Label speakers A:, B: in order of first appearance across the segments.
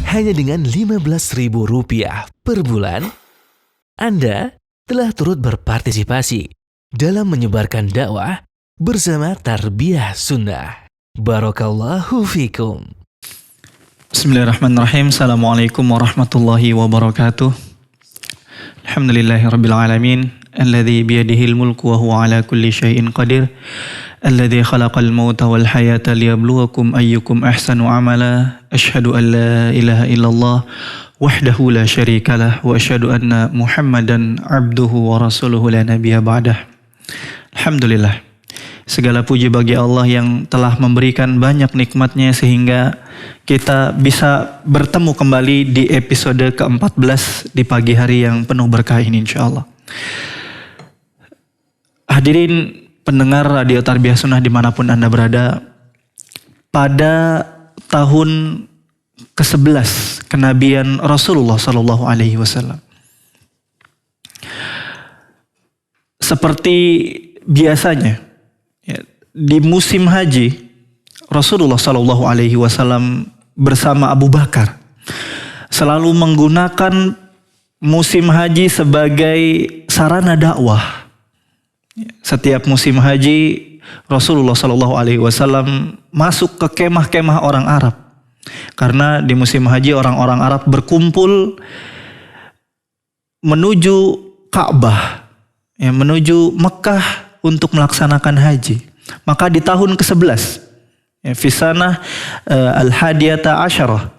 A: Hanya dengan Rp15.000 per bulan, Anda telah turut berpartisipasi dalam menyebarkan dakwah bersama Tarbiyah Sunnah. Barakallahu fikum.
B: Bismillahirrahmanirrahim. Assalamualaikum warahmatullahi wabarakatuh. Alhamdulillahirabbil alamin, alladzi biyadihil mulku wa huwa ala kulli syai'in qadir. Alladzi khalaqal mauta wal hayata liyabluwakum ayyukum ahsanu amala. Asyhadu an la ilaha illallah wahdahu la syarikalah wa asyhadu anna Muhammadan abduhu wa rasuluhu la nabiyya ba'dah. Alhamdulillah. Segala puji bagi Allah yang telah memberikan banyak nikmatnya sehingga kita bisa bertemu kembali di episode ke-14 di pagi hari yang penuh berkah ini insyaallah. Hadirin pendengar Radio Tarbiyah Sunnah dimanapun Anda berada, pada tahun ke-11 kenabian Rasulullah SAW, seperti biasanya di musim haji, Rasulullah SAW bersama Abu Bakar selalu menggunakan musim haji sebagai sarana dakwah. Setiap musim haji, Rasulullah SAW masuk ke kemah-kemah orang Arab. Karena di musim haji orang-orang Arab berkumpul menuju Ka'bah, menuju Mekah untuk melaksanakan haji. Maka di tahun ke-11, Fisanah al-Hadiyata Asyarah,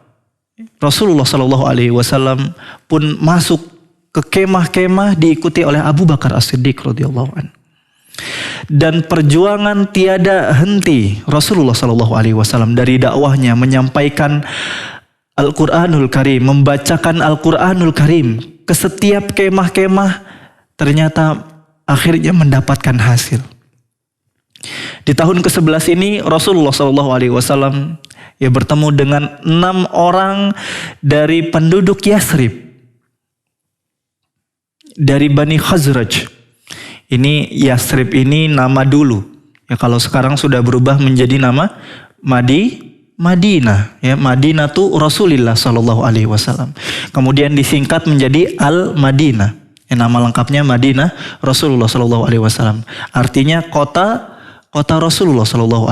B: Rasulullah SAW pun masuk ke kemah-kemah diikuti oleh Abu Bakar As-Siddiq radhiyallahu anhu. Dan perjuangan tiada henti Rasulullah SAW dari dakwahnya menyampaikan Al-Quranul Karim, membacakan Al-Quranul Karim ke setiap kemah-kemah, ternyata akhirnya mendapatkan hasil. Di tahun ke-11 ini Rasulullah SAW bertemu dengan 6 orang dari penduduk Yasrib, dari Bani Khazraj. Ini Yasrib ini nama dulu. Kalau sekarang sudah berubah menjadi nama Madinah. Madinatu Rasulillah SAW. Kemudian disingkat menjadi Al-Madinah. Nama lengkapnya Madinah Rasulullah SAW. Artinya kota Rasulullah SAW.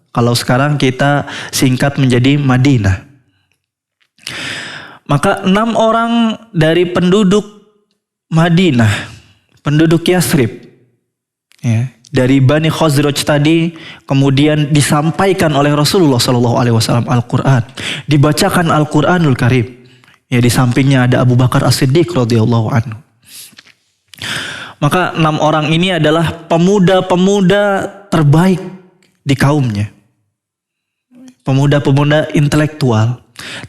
B: Kalau sekarang kita singkat menjadi Madinah. Maka 6 orang dari penduduk Madinah, penduduk Yasrib, dari Bani Khazraj tadi, kemudian disampaikan oleh Rasulullah SAW Al-Quran, dibacakan Al-Quranul Karim. Di sampingnya ada Abu Bakar As-Siddiq radhiyallahu anhu. Maka 6 orang ini adalah pemuda-pemuda terbaik di kaumnya, pemuda-pemuda intelektual.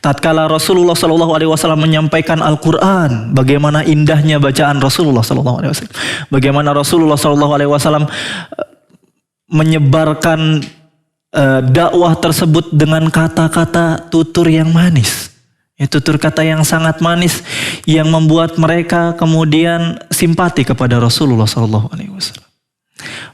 B: Tatkala Rasulullah SAW menyampaikan Al-Quran, bagaimana indahnya bacaan Rasulullah SAW. Bagaimana Rasulullah SAW menyebarkan dakwah tersebut dengan kata-kata tutur yang manis. Tutur kata yang sangat manis yang membuat mereka kemudian simpati kepada Rasulullah SAW.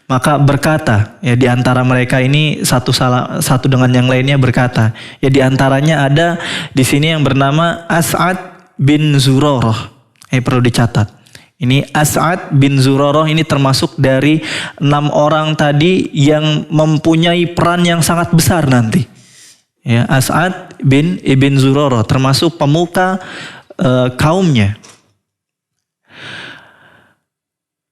B: Maka berkata, di antara mereka ini satu dengan yang lainnya berkata, di antaranya ada di sini yang bernama As'ad bin Zurarah. Perlu dicatat. Ini As'ad bin Zurarah ini termasuk dari 6 orang tadi yang mempunyai peran yang sangat besar nanti. As'ad bin Ibn Zurarah termasuk pemuka kaumnya.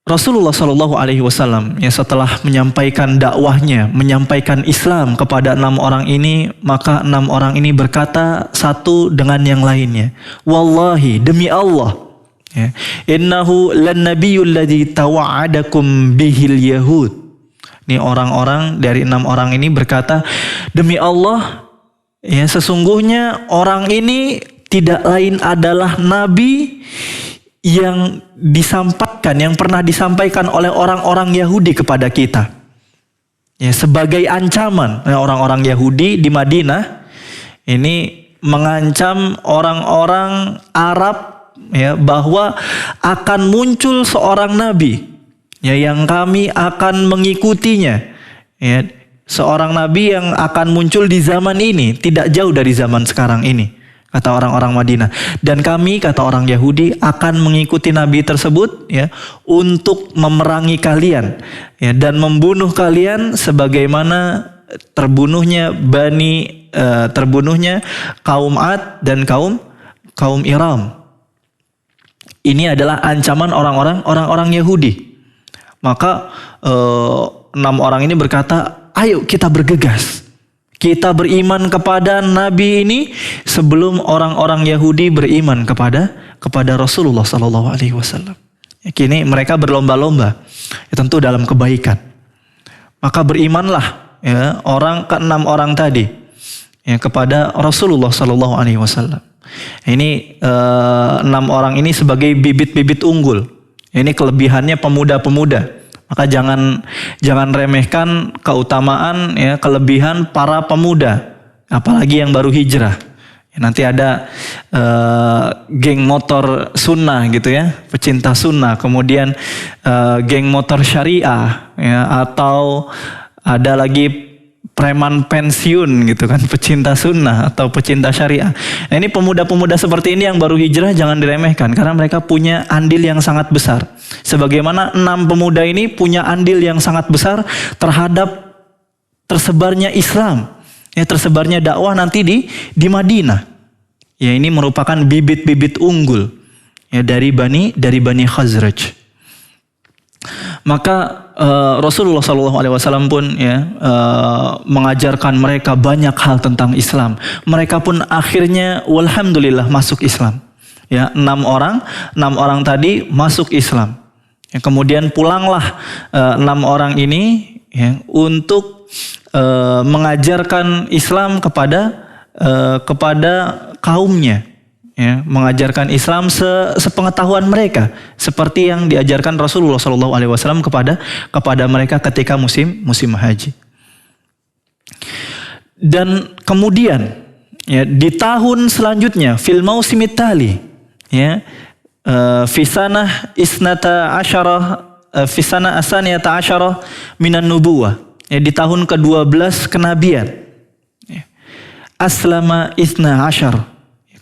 B: Rasulullah SAW setelah menyampaikan dakwahnya, menyampaikan Islam kepada 6 orang ini, maka 6 orang ini berkata satu dengan yang lainnya, wallahi, demi Allah, innahu lan nabiyyul ladzi tawa'adakum bihil yahud. Ini orang-orang dari 6 orang ini berkata, demi Allah, sesungguhnya orang ini tidak lain adalah nabi yang disampaikan, yang pernah disampaikan oleh orang-orang Yahudi kepada kita. Sebagai ancaman, orang-orang Yahudi di Madinah ini mengancam orang-orang Arab bahwa akan muncul seorang nabi yang kami akan mengikutinya. Seorang nabi yang akan muncul di zaman ini, tidak jauh dari zaman sekarang ini. kata orang-orang Madinah. Dan kami, kata orang Yahudi, akan mengikuti Nabi tersebut ya untuk memerangi kalian ya dan membunuh kalian sebagaimana terbunuhnya kaum Ad dan kaum Iram. Ini adalah ancaman orang-orang Yahudi. Maka 6 orang ini berkata, ayo kita bergegas. Kita beriman kepada Nabi ini sebelum orang-orang Yahudi beriman kepada Rasulullah Sallallahu Alaihi Wasallam. Kini mereka berlomba-lomba, ya tentu dalam kebaikan. Maka berimanlah ya ke-6 orang tadi ya kepada Rasulullah Sallallahu Alaihi Wasallam. Ini 6 orang ini sebagai bibit-bibit unggul. Ini kelebihannya pemuda-pemuda. Maka jangan remehkan keutamaan ya kelebihan para pemuda, apalagi yang baru hijrah. Ya, nanti ada geng motor sunnah gitu ya, pecinta sunnah, kemudian geng motor syariah ya, atau ada lagi preman pensiun gitu kan, pecinta sunnah atau pecinta syariah. Nah, ini pemuda-pemuda seperti ini yang baru hijrah jangan diremehkan karena mereka punya andil yang sangat besar. Sebagaimana 6 pemuda ini punya andil yang sangat besar terhadap tersebarnya Islam, ya tersebarnya dakwah nanti di Madinah. Ya ini merupakan bibit-bibit unggul ya dari Bani Khazraj. Maka Rasulullah SAW pun ya mengajarkan mereka banyak hal tentang Islam. Mereka pun akhirnya walhamdulillah masuk Islam. Ya 6 orang tadi masuk Islam. Ya, kemudian pulanglah 6 orang ini ya untuk mengajarkan Islam kepada kaumnya. Ya, mengajarkan Islam sepengetahuan mereka seperti yang diajarkan Rasulullah SAW kepada mereka ketika musim haji. Dan kemudian ya di tahun selanjutnya fil mausimit tali ya fisana isnata asyarah fisana asaniyata asyarah minan nubuwah ya di tahun ke-12 kenabian ya, aslama isna asyar.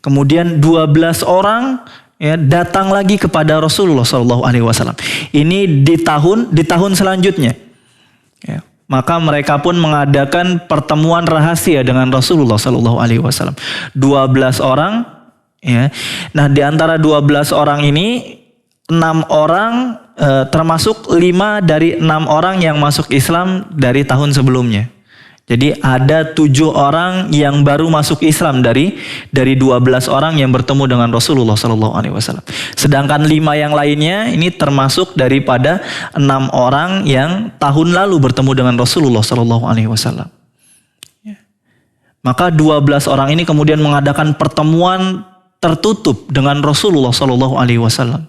B: Kemudian 12 orang ya datang lagi kepada Rasulullah SAW. Ini di tahun selanjutnya. Ya, maka mereka pun mengadakan pertemuan rahasia dengan Rasulullah SAW. 12 orang. Ya. Nah di antara 12 orang ini 6 orang termasuk 5 dari 6 orang yang masuk Islam dari tahun sebelumnya. Jadi ada 7 orang yang baru masuk Islam dari 12 orang yang bertemu dengan Rasulullah SAW. Sedangkan 5 yang lainnya ini termasuk daripada 6 orang yang tahun lalu bertemu dengan Rasulullah SAW. Maka 12 orang ini kemudian mengadakan pertemuan tertutup dengan Rasulullah SAW.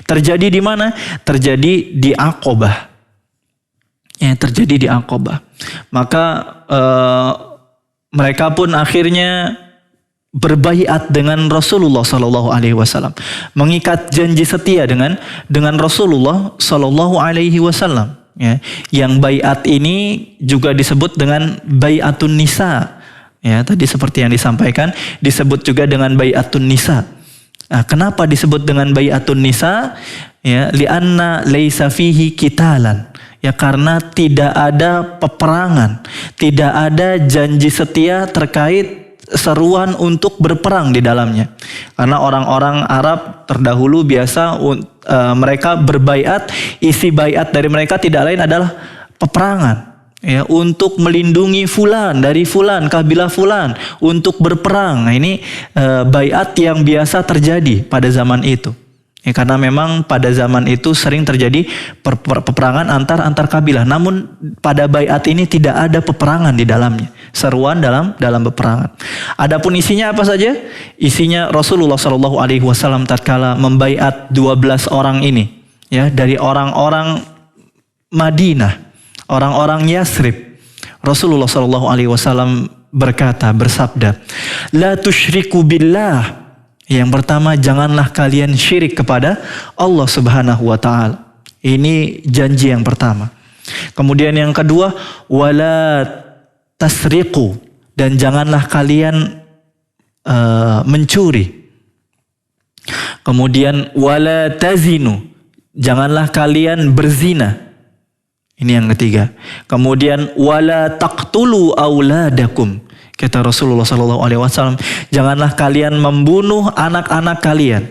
B: Terjadi di mana? Terjadi di Aqabah. Ya, terjadi di Aqabah. Maka mereka pun akhirnya berbaiat dengan Rasulullah SAW, mengikat janji setia dengan Rasulullah SAW. Ya, yang baiat ini juga disebut dengan baiatun nisa. Ya, tadi seperti yang disampaikan disebut juga dengan baiatun nisa. Nah, kenapa disebut dengan baiatun nisa? Ya, li'anna laisa fihi qitalan. Ya karena tidak ada peperangan, tidak ada janji setia terkait seruan untuk berperang di dalamnya. Karena orang-orang Arab terdahulu biasa mereka berbaiat, isi baiat dari mereka tidak lain adalah peperangan. Ya, untuk melindungi fulan dari fulan, kabilah fulan, untuk berperang. Nah, ini baiat yang biasa terjadi pada zaman itu. Ya, karena memang pada zaman itu sering terjadi peperangan antar kabilah. Namun pada baiat ini tidak ada peperangan di dalamnya. Seruan dalam peperangan. Adapun isinya apa saja? Isinya Rasulullah SAW tatkala membaiat 12 orang ini, ya dari orang-orang Madinah, orang-orang Yasrib. Rasulullah SAW bersabda, "La tusyriku billah." Yang pertama, janganlah kalian syirik kepada Allah Subhanahu wa taala. Ini janji yang pertama. Kemudian yang kedua, wala tasriqu, dan janganlah kalian mencuri. Kemudian wala tazinu, janganlah kalian berzina. Ini yang ketiga. Kemudian wala taqtulu auladakum. Kata Rasulullah SAW, janganlah kalian membunuh anak-anak kalian.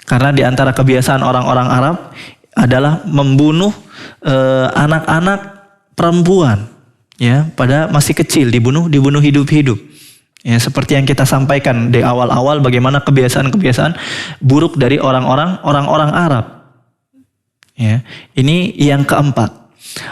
B: Karena di antara kebiasaan orang-orang Arab adalah membunuh anak-anak perempuan, ya, pada masih kecil, dibunuh hidup-hidup. Ya, seperti yang kita sampaikan di awal-awal, bagaimana kebiasaan-kebiasaan buruk dari orang-orang Arab. Ya, ini yang keempat.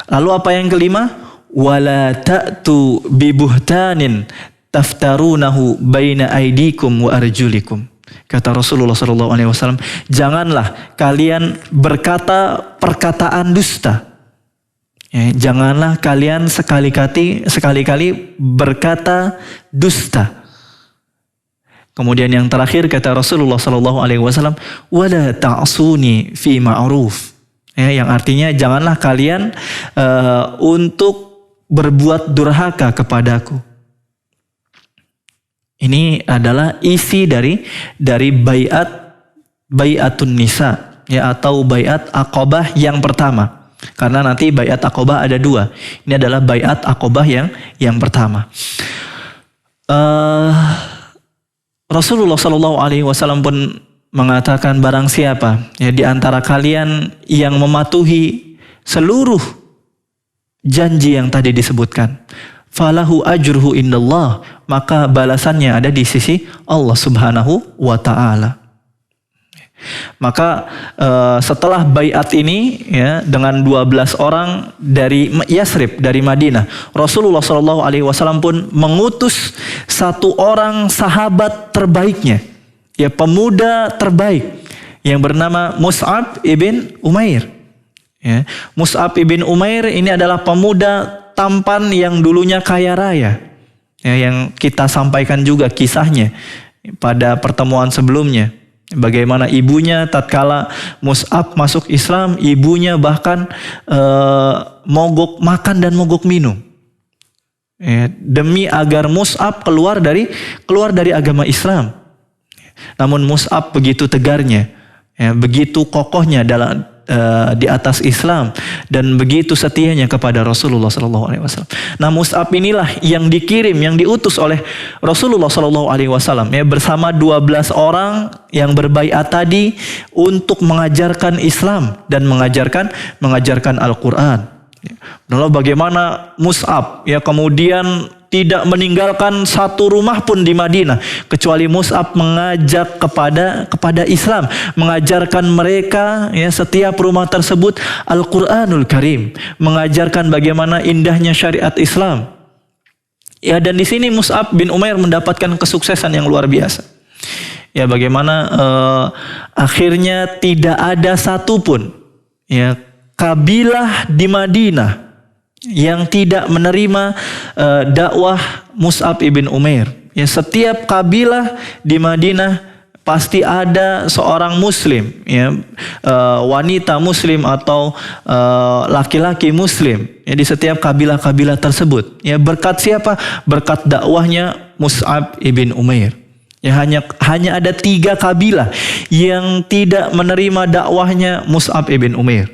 B: Lalu apa yang kelima? Wala ta'tu bibuhtanin taftarunahu baina aidikum wa arjulikum. Kata Rasulullah SAW, janganlah kalian berkata perkataan dusta. Ya, janganlah kalian sekali-kali berkata dusta. Kemudian yang terakhir kata Rasulullah SAW, wala ta'suni fi ma'ruf. Ya, yang artinya janganlah kalian untuk berbuat durhaka kepadaku. Ini adalah isi dari bai'atun nisa, ya, atau bai'at Aqabah yang pertama. Karena nanti bai'at Aqabah ada dua. Ini adalah bai'at Aqabah yang pertama. Rasulullah SAW pun mengatakan, barang siapa ya di antara kalian yang mematuhi seluruh janji yang tadi disebutkan, falahu ajruhu indallah, maka balasannya ada di sisi Allah Subhanahu wa ta'ala. Maka setelah baiat ini, ya, dengan 12 orang dari Yasrib, dari Madinah, Rasulullah SAW pun mengutus satu orang sahabat terbaiknya, ya, pemuda terbaik yang bernama Mus'ab ibn Umair. Ya, Mus'ab ibn Umair ini adalah pemuda tampan yang dulunya kaya raya, ya, yang kita sampaikan juga kisahnya pada pertemuan sebelumnya. Bagaimana ibunya tatkala Mus'ab masuk Islam, ibunya bahkan mogok makan dan mogok minum, ya, demi agar Mus'ab keluar dari agama Islam. Namun Mus'ab begitu tegarnya, ya, begitu kokohnya di atas Islam, dan begitu setianya kepada Rasulullah SAW. Nah, Mus'ab inilah yang diutus oleh Rasulullah SAW, ya, bersama 12 orang yang berbaiat tadi untuk mengajarkan Islam dan mengajarkan Al-Quran. Lalu bagaimana Mus'ab, ya, kemudian tidak meninggalkan satu rumah pun di Madinah kecuali Mus'ab mengajak kepada Islam, mengajarkan mereka, ya, setiap rumah tersebut Al-Qur'anul Karim, mengajarkan bagaimana indahnya syariat Islam. Ya, dan di sini Mus'ab bin Umair mendapatkan kesuksesan yang luar biasa. Ya, bagaimana akhirnya tidak ada satupun, ya, kabilah di Madinah yang tidak menerima dakwah Mus'ab ibn Umair. Ya, setiap kabilah di Madinah pasti ada seorang Muslim, ya, wanita Muslim atau laki-laki Muslim, ya, di setiap kabilah-kabilah tersebut. Ya, berkat siapa? Berkat dakwahnya Mus'ab ibn Umair. Ya, hanya ada 3 kabilah yang tidak menerima dakwahnya Mus'ab ibn Umair.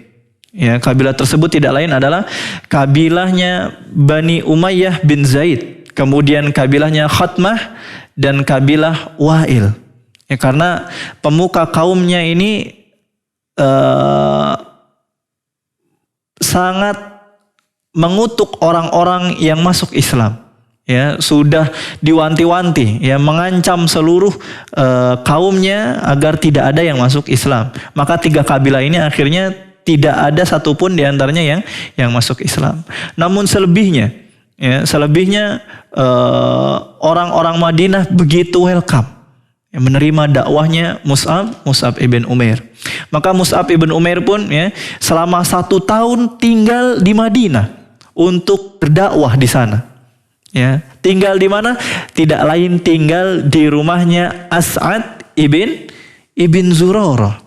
B: Ya, kabilah tersebut tidak lain adalah kabilahnya Bani Umayyah bin Zaid, kemudian kabilahnya Khatmah, dan kabilah Wa'il. Ya, karena pemuka kaumnya ini sangat mengutuk orang-orang yang masuk Islam. Ya, sudah diwanti-wanti, ya, mengancam seluruh kaumnya agar tidak ada yang masuk Islam. Maka 3 kabilah ini akhirnya tidak ada satupun di antaranya yang masuk Islam. Namun selebihnya, ya, orang-orang Madinah begitu welcome, ya, menerima dakwahnya Mus'ab ibn Umair. Maka Mus'ab ibn Umair pun, ya, selama 1 tahun tinggal di Madinah untuk berdakwah di sana. Ya, tinggal di mana? Tidak lain tinggal di rumahnya As'ad ibn Zurarah,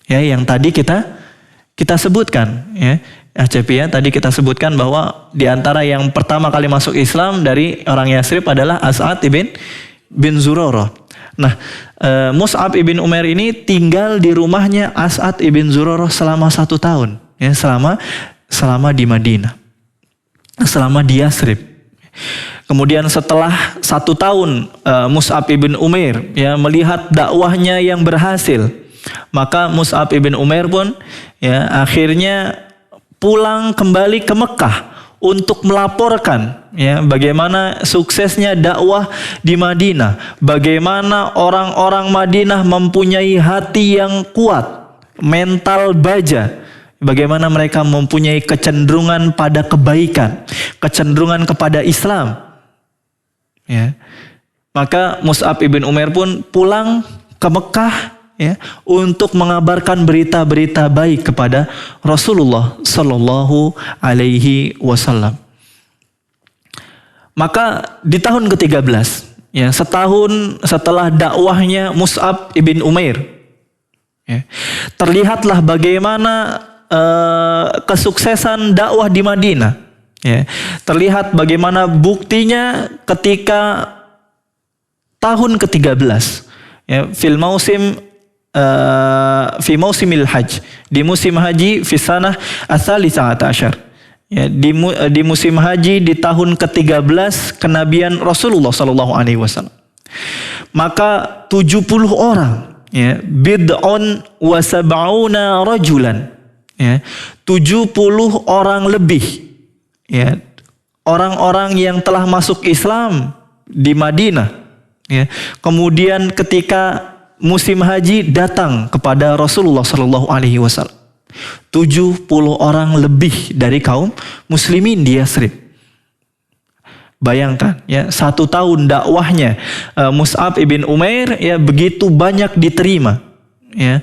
B: ya, yang tadi kita sebutkan, ya, ACP, ya, tadi kita sebutkan bahwa di antara yang pertama kali masuk Islam dari orang Yasrib adalah As'ad bin Zurarah. Nah, Mus'ab ibn Umair ini tinggal di rumahnya As'ad ibn Zurarah selama 1 tahun, ya, selama di Madinah, selama di Yathrib. Kemudian setelah 1 tahun Mus'ab ibn Umair, ya, melihat dakwahnya yang berhasil, maka Mus'ab ibn Umair pun, ya, akhirnya pulang kembali ke Mekah untuk melaporkan, ya, bagaimana suksesnya dakwah di Madinah, bagaimana orang-orang Madinah mempunyai hati yang kuat, mental baja, bagaimana mereka mempunyai kecenderungan pada kebaikan, kecenderungan kepada Islam, ya. Maka Mus'ab ibn Umair pun pulang ke Mekah, ya, untuk mengabarkan berita-berita baik kepada Rasulullah Sallallahu Alaihi Wasallam. Maka di tahun ke-13, ya, setahun setelah dakwahnya Mus'ab ibn Umair, ya, terlihatlah bagaimana kesuksesan dakwah di Madinah. Ya, terlihat bagaimana buktinya ketika tahun ke-13, ya, fi mausimil hajj, di musim haji fi sanah ats-tsalisata asyar, ya, di musim haji di tahun ke-13 kenabian Rasulullah sallallahu alaihi wasallam. Maka 70 orang, ya, bid'un wa sab'una rajulan, ya, 70 orang lebih, ya, orang-orang yang telah masuk Islam di Madinah, ya. Kemudian ketika musim haji datang kepada Rasulullah Sallallahu Alaihi Wasallam, 70 orang lebih dari kaum muslimin di Yathrib. Bayangkan, ya, 1 tahun dakwahnya Mus'ab ibn Umair, ya, begitu banyak diterima, ya.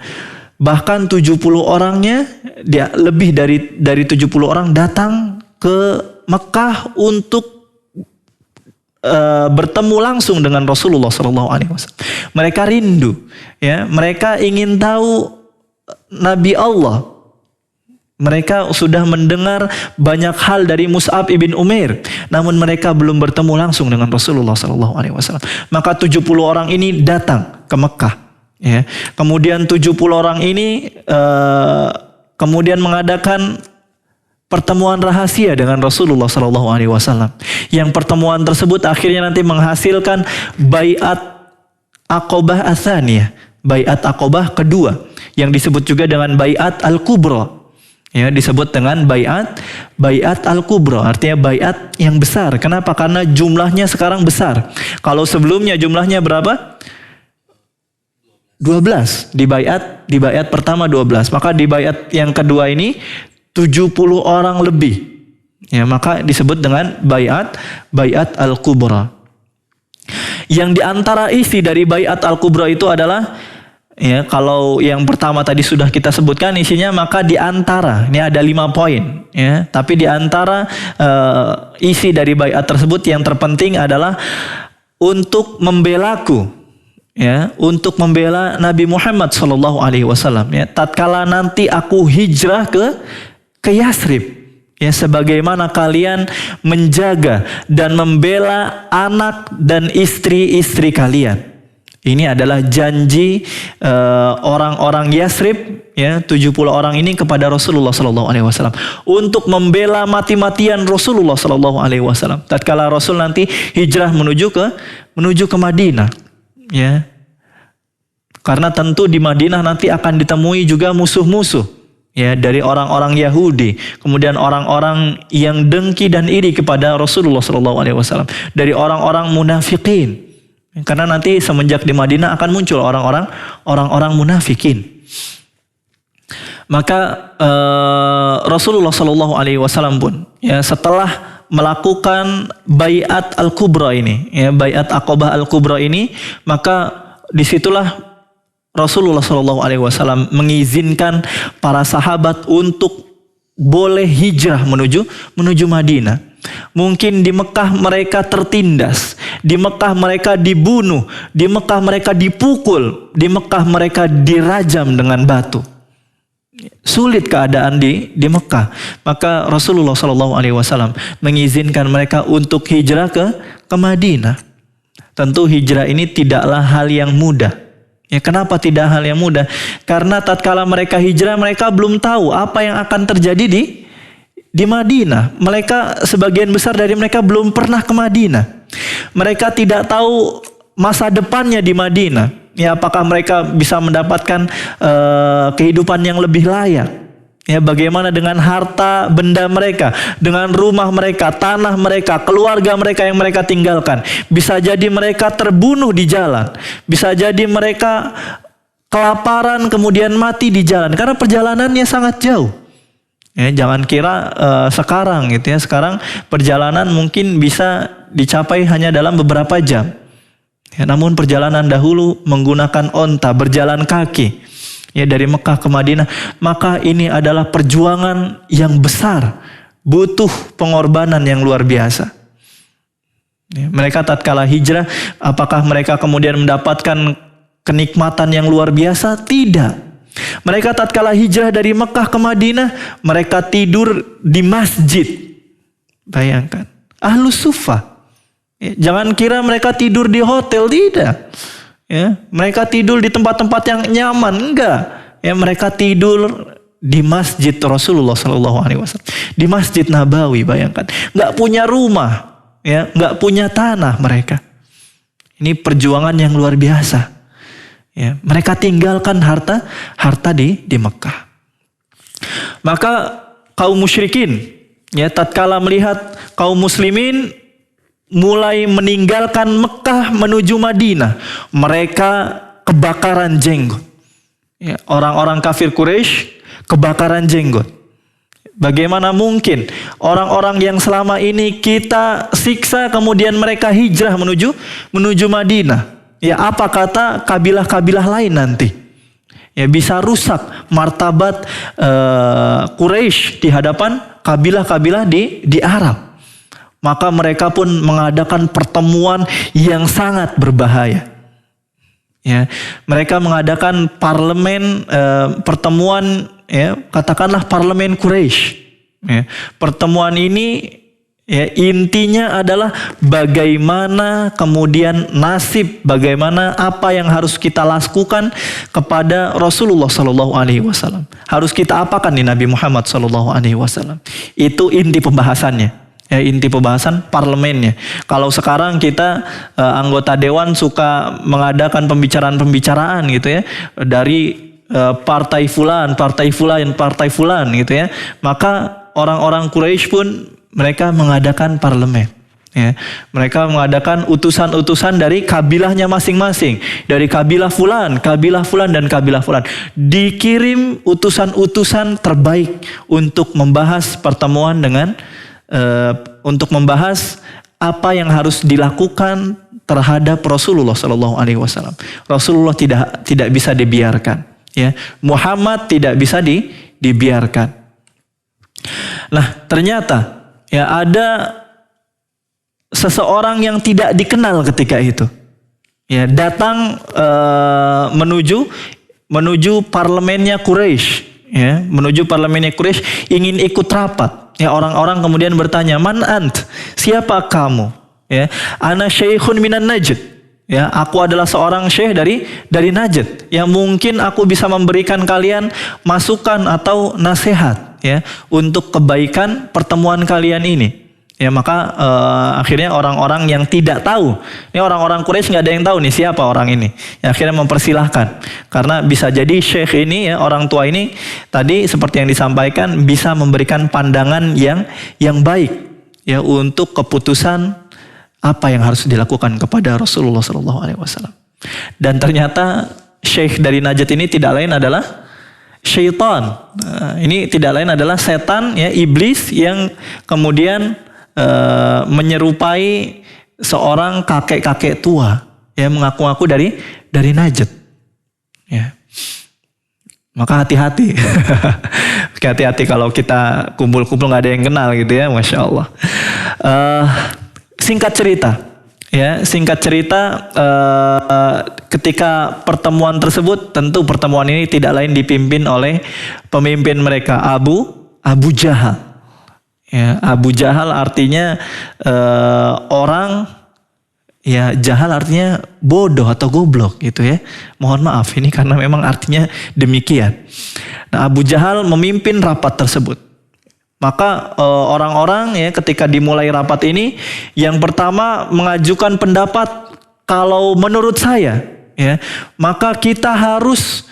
B: Bahkan 70 orangnya, dia lebih dari 70 orang datang ke Mekah untuk bertemu langsung dengan Rasulullah Sallallahu Alaihi Wasallam. Mereka rindu, ya, mereka ingin tahu Nabi Allah. Mereka sudah mendengar banyak hal dari Mus'ab ibn Umair, namun mereka belum bertemu langsung dengan Rasulullah Sallallahu Alaihi Wasallam. Maka 70 orang ini datang ke Mekah, ya. Kemudian 70 orang ini kemudian mengadakan pertemuan rahasia dengan Rasulullah Sallallahu Alaihi Wasallam. Yang pertemuan tersebut akhirnya nanti menghasilkan Bai'at Aqobah Ats-Tsaniyah, Bai'at Aqobah kedua, yang disebut juga dengan Bai'at Al-Kubra, ya, disebut dengan Bai'at Al-Kubra, artinya bai'at yang besar. Kenapa? Karena jumlahnya sekarang besar. Kalau sebelumnya jumlahnya berapa? 12. Di bai'at pertama 12. Maka di bai'at yang kedua ini 70 orang lebih, ya, maka disebut dengan Bai'at Al-Kubra. Yang diantara isi dari Bai'at Al-Kubra itu adalah, ya, kalau yang pertama tadi sudah kita sebutkan isinya, maka diantara, ini ada 5 poin, ya, tapi diantara isi dari Bai'at tersebut yang terpenting adalah untuk membelaku, ya, untuk membela Nabi Muhammad Sallallahu Alaihi Wasallam, ya, tatkala nanti aku hijrah ke Yathrib, ya, sebagaimana kalian menjaga dan membela anak dan istri-istri kalian. Ini adalah janji orang-orang Yathrib, ya, 70 orang ini kepada Rasulullah Sallallahu Alaihi Wasallam untuk membela mati-matian Rasulullah Sallallahu Alaihi Wasallam tatkala Rasul nanti hijrah menuju ke Madinah, ya. Karena tentu di Madinah nanti akan ditemui juga musuh-musuh, ya, dari orang-orang Yahudi, kemudian orang-orang yang dengki dan iri kepada Rasulullah Sallallahu Alaihi Wasallam, dari orang-orang munafikin. Karena nanti semenjak di Madinah akan muncul orang-orang munafikin. Maka Rasulullah Sallallahu Alaihi Wasallam pun, ya, setelah melakukan Bai'at Al-Kubra ini, ya, Bai'at Aqobah Al-Kubra ini, maka disitulah Rasulullah Shallallahu Alaihi Wasallam mengizinkan para sahabat untuk boleh hijrah menuju Madinah. Mungkin di Mekah mereka tertindas, di Mekah mereka dibunuh, di Mekah mereka dipukul, di Mekah mereka dirajam dengan batu. Sulit keadaan di Mekah. Maka Rasulullah Shallallahu Alaihi Wasallam mengizinkan mereka untuk hijrah ke Madinah. Tentu hijrah ini tidaklah hal yang mudah. Ya, kenapa tidak hal yang mudah? Karena tatkala mereka hijrah, mereka belum tahu apa yang akan terjadi di Madinah. Mereka, sebagian besar dari mereka belum pernah ke Madinah. Mereka tidak tahu masa depannya di Madinah. Ya, apakah mereka bisa mendapatkan kehidupan yang lebih layak? Ya, bagaimana dengan harta benda mereka, dengan rumah mereka, tanah mereka, keluarga mereka yang mereka tinggalkan. Bisa jadi mereka terbunuh di jalan. Bisa jadi mereka kelaparan kemudian mati di jalan. Karena perjalanannya sangat jauh. Ya, jangan kira sekarang gitu ya. Sekarang perjalanan mungkin bisa dicapai hanya dalam beberapa jam. Ya, namun perjalanan dahulu menggunakan onta, berjalan kaki. Ya, dari Mekah ke Madinah, maka ini adalah perjuangan yang besar, butuh pengorbanan yang luar biasa. Ya, mereka tatkala hijrah, apakah mereka kemudian mendapatkan kenikmatan yang luar biasa? Tidak. Mereka tatkala hijrah dari Mekah ke Madinah, mereka tidur di masjid. Bayangkan, Ahlus Suffah. Ya, jangan kira mereka tidur di hotel, tidak. Ya, mereka tidur di tempat-tempat yang nyaman, enggak. Ya, mereka tidur di masjid Rasulullah SAW, di Masjid Nabawi. Bayangkan, enggak punya rumah, ya, enggak punya tanah mereka. Ini perjuangan yang luar biasa. Ya, mereka tinggalkan harta di Mekah. Maka kaum musyrikin, ya, tatkala melihat kaum muslimin mulai meninggalkan Mekah menuju Madinah, mereka kebakaran jenggot. Ya, orang-orang kafir Quraisy kebakaran jenggot. Bagaimana mungkin orang-orang yang selama ini kita siksa kemudian mereka hijrah menuju Madinah? Ya, apa kata kabilah-kabilah lain nanti? Ya, bisa rusak martabat Quraisy di hadapan kabilah-kabilah di Arab. Maka mereka pun mengadakan pertemuan yang sangat berbahaya. Ya, mereka mengadakan pertemuan, ya, katakanlah parlemen Quraisy. Ya, pertemuan ini, ya, intinya adalah bagaimana kemudian nasib, bagaimana apa yang harus kita lakukan kepada Rasulullah SAW. Harus kita apakan nih Nabi Muhammad SAW. Itu inti pembahasannya. Ya, inti pembahasan parlemennya. Kalau sekarang kita anggota dewan suka mengadakan pembicaraan-pembicaraan gitu ya, dari partai fulan gitu ya. Maka orang-orang Quraisy pun mereka mengadakan parlemen. Ya, mereka mengadakan utusan-utusan dari kabilahnya masing-masing, dari kabilah fulan dan kabilah fulan. Dikirim utusan-utusan terbaik untuk membahas pertemuan untuk membahas apa yang harus dilakukan terhadap Rasulullah SAW. Rasulullah tidak bisa dibiarkan. Ya, Muhammad tidak bisa dibiarkan. Nah, ternyata ya ada seseorang yang tidak dikenal ketika itu. Ya, datang menuju parlemennya Quraisy. Ya, menuju parlemennya Quraisy, ingin ikut rapat. Ya, orang-orang kemudian bertanya, "Man ant? Siapa kamu?" Ya, "Ana syaikhun minan Najd." Ya, aku adalah seorang syekh dari Najd. Ya, mungkin aku bisa memberikan kalian masukan atau nasihat, ya, untuk kebaikan pertemuan kalian ini. Ya, maka akhirnya orang-orang yang tidak tahu, ini orang-orang Quraisy nggak ada yang tahu nih siapa orang ini. Ya, akhirnya mempersilahkan, karena bisa jadi syekh ini, ya, orang tua ini tadi seperti yang disampaikan bisa memberikan pandangan yang baik, ya, untuk keputusan apa yang harus dilakukan kepada Rasulullah SAW. Dan ternyata syekh dari Najd ini tidak lain adalah syaitan. Ini tidak lain adalah setan, ya, iblis yang kemudian menyerupai seorang kakek-kakek tua, ya, mengaku-ngaku dari Najd. Ya. Maka hati-hati. Hati-hati kalau kita kumpul-kumpul nggak ada yang kenal gitu ya, Masya Allah. Singkat cerita, ketika pertemuan tersebut, tentu pertemuan ini tidak lain dipimpin oleh pemimpin mereka, Abu Jahal. Ya, Abu Jahal artinya orang Ya, jahal artinya bodoh atau goblok gitu ya. Mohon maaf ini karena memang artinya demikian. Nah, Abu Jahal memimpin rapat tersebut. Maka orang-orang ya ketika dimulai rapat ini, yang pertama mengajukan pendapat, kalau menurut saya ya, maka kita harus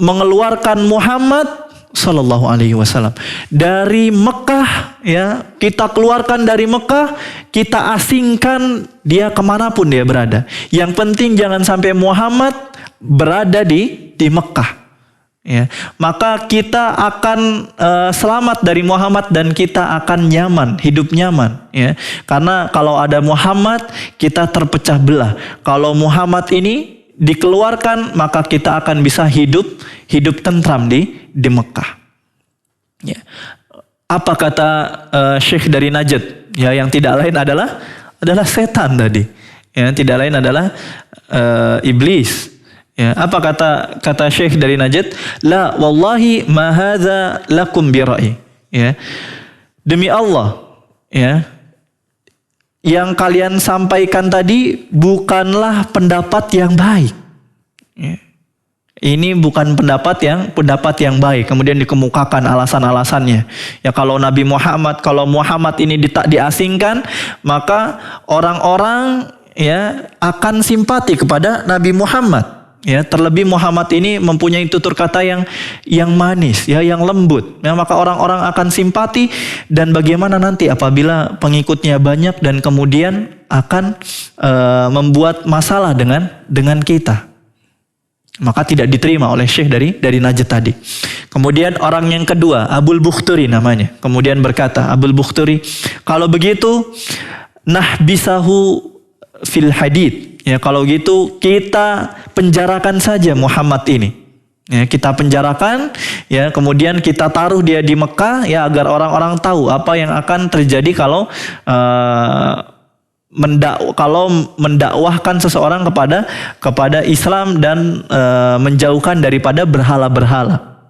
B: mengeluarkan Muhammad Sallallahu Alaihi Wasallam dari Mekah, ya, kita keluarkan dari Mekah, kita asingkan dia kemanapun dia berada. Yang penting jangan sampai Muhammad berada di Mekah, ya. Maka kita akan selamat dari Muhammad dan kita akan nyaman, hidup nyaman, ya. Karena kalau ada Muhammad kita terpecah belah. Kalau Muhammad ini dikeluarkan maka kita akan bisa hidup tentram di Mekah. Ya. Apa kata Syekh dari Najd? Ya, yang tidak lain adalah setan tadi. Ya, tidak lain adalah iblis. Ya, apa kata Syekh dari Najd? La wallahi ma hadza lakum bi ra'i. Ya. Demi Allah, ya, yang kalian sampaikan tadi bukanlah pendapat yang baik. Ya. Ini bukan pendapat yang baik. Kemudian dikemukakan alasan-alasannya. Ya, kalau Muhammad ini diasingkan, maka orang-orang ya akan simpati kepada Nabi Muhammad. Ya, terlebih Muhammad ini mempunyai tutur kata yang manis, ya, yang lembut. Ya, maka orang-orang akan simpati. Dan bagaimana nanti apabila pengikutnya banyak dan kemudian akan membuat masalah dengan kita? Maka tidak diterima oleh Syekh dari Najd tadi. Kemudian orang yang kedua, Abul Bukhturi namanya. Kemudian berkata, Abul Bukhturi, kalau begitu nahbisahu fil hadid. Ya, kalau gitu kita penjarakan saja Muhammad ini. Ya, kita penjarakan, ya, kemudian kita taruh dia di Mekah, ya, agar orang-orang tahu apa yang akan terjadi kalau mendakwahkan seseorang kepada Islam dan menjauhkan daripada berhala-berhala.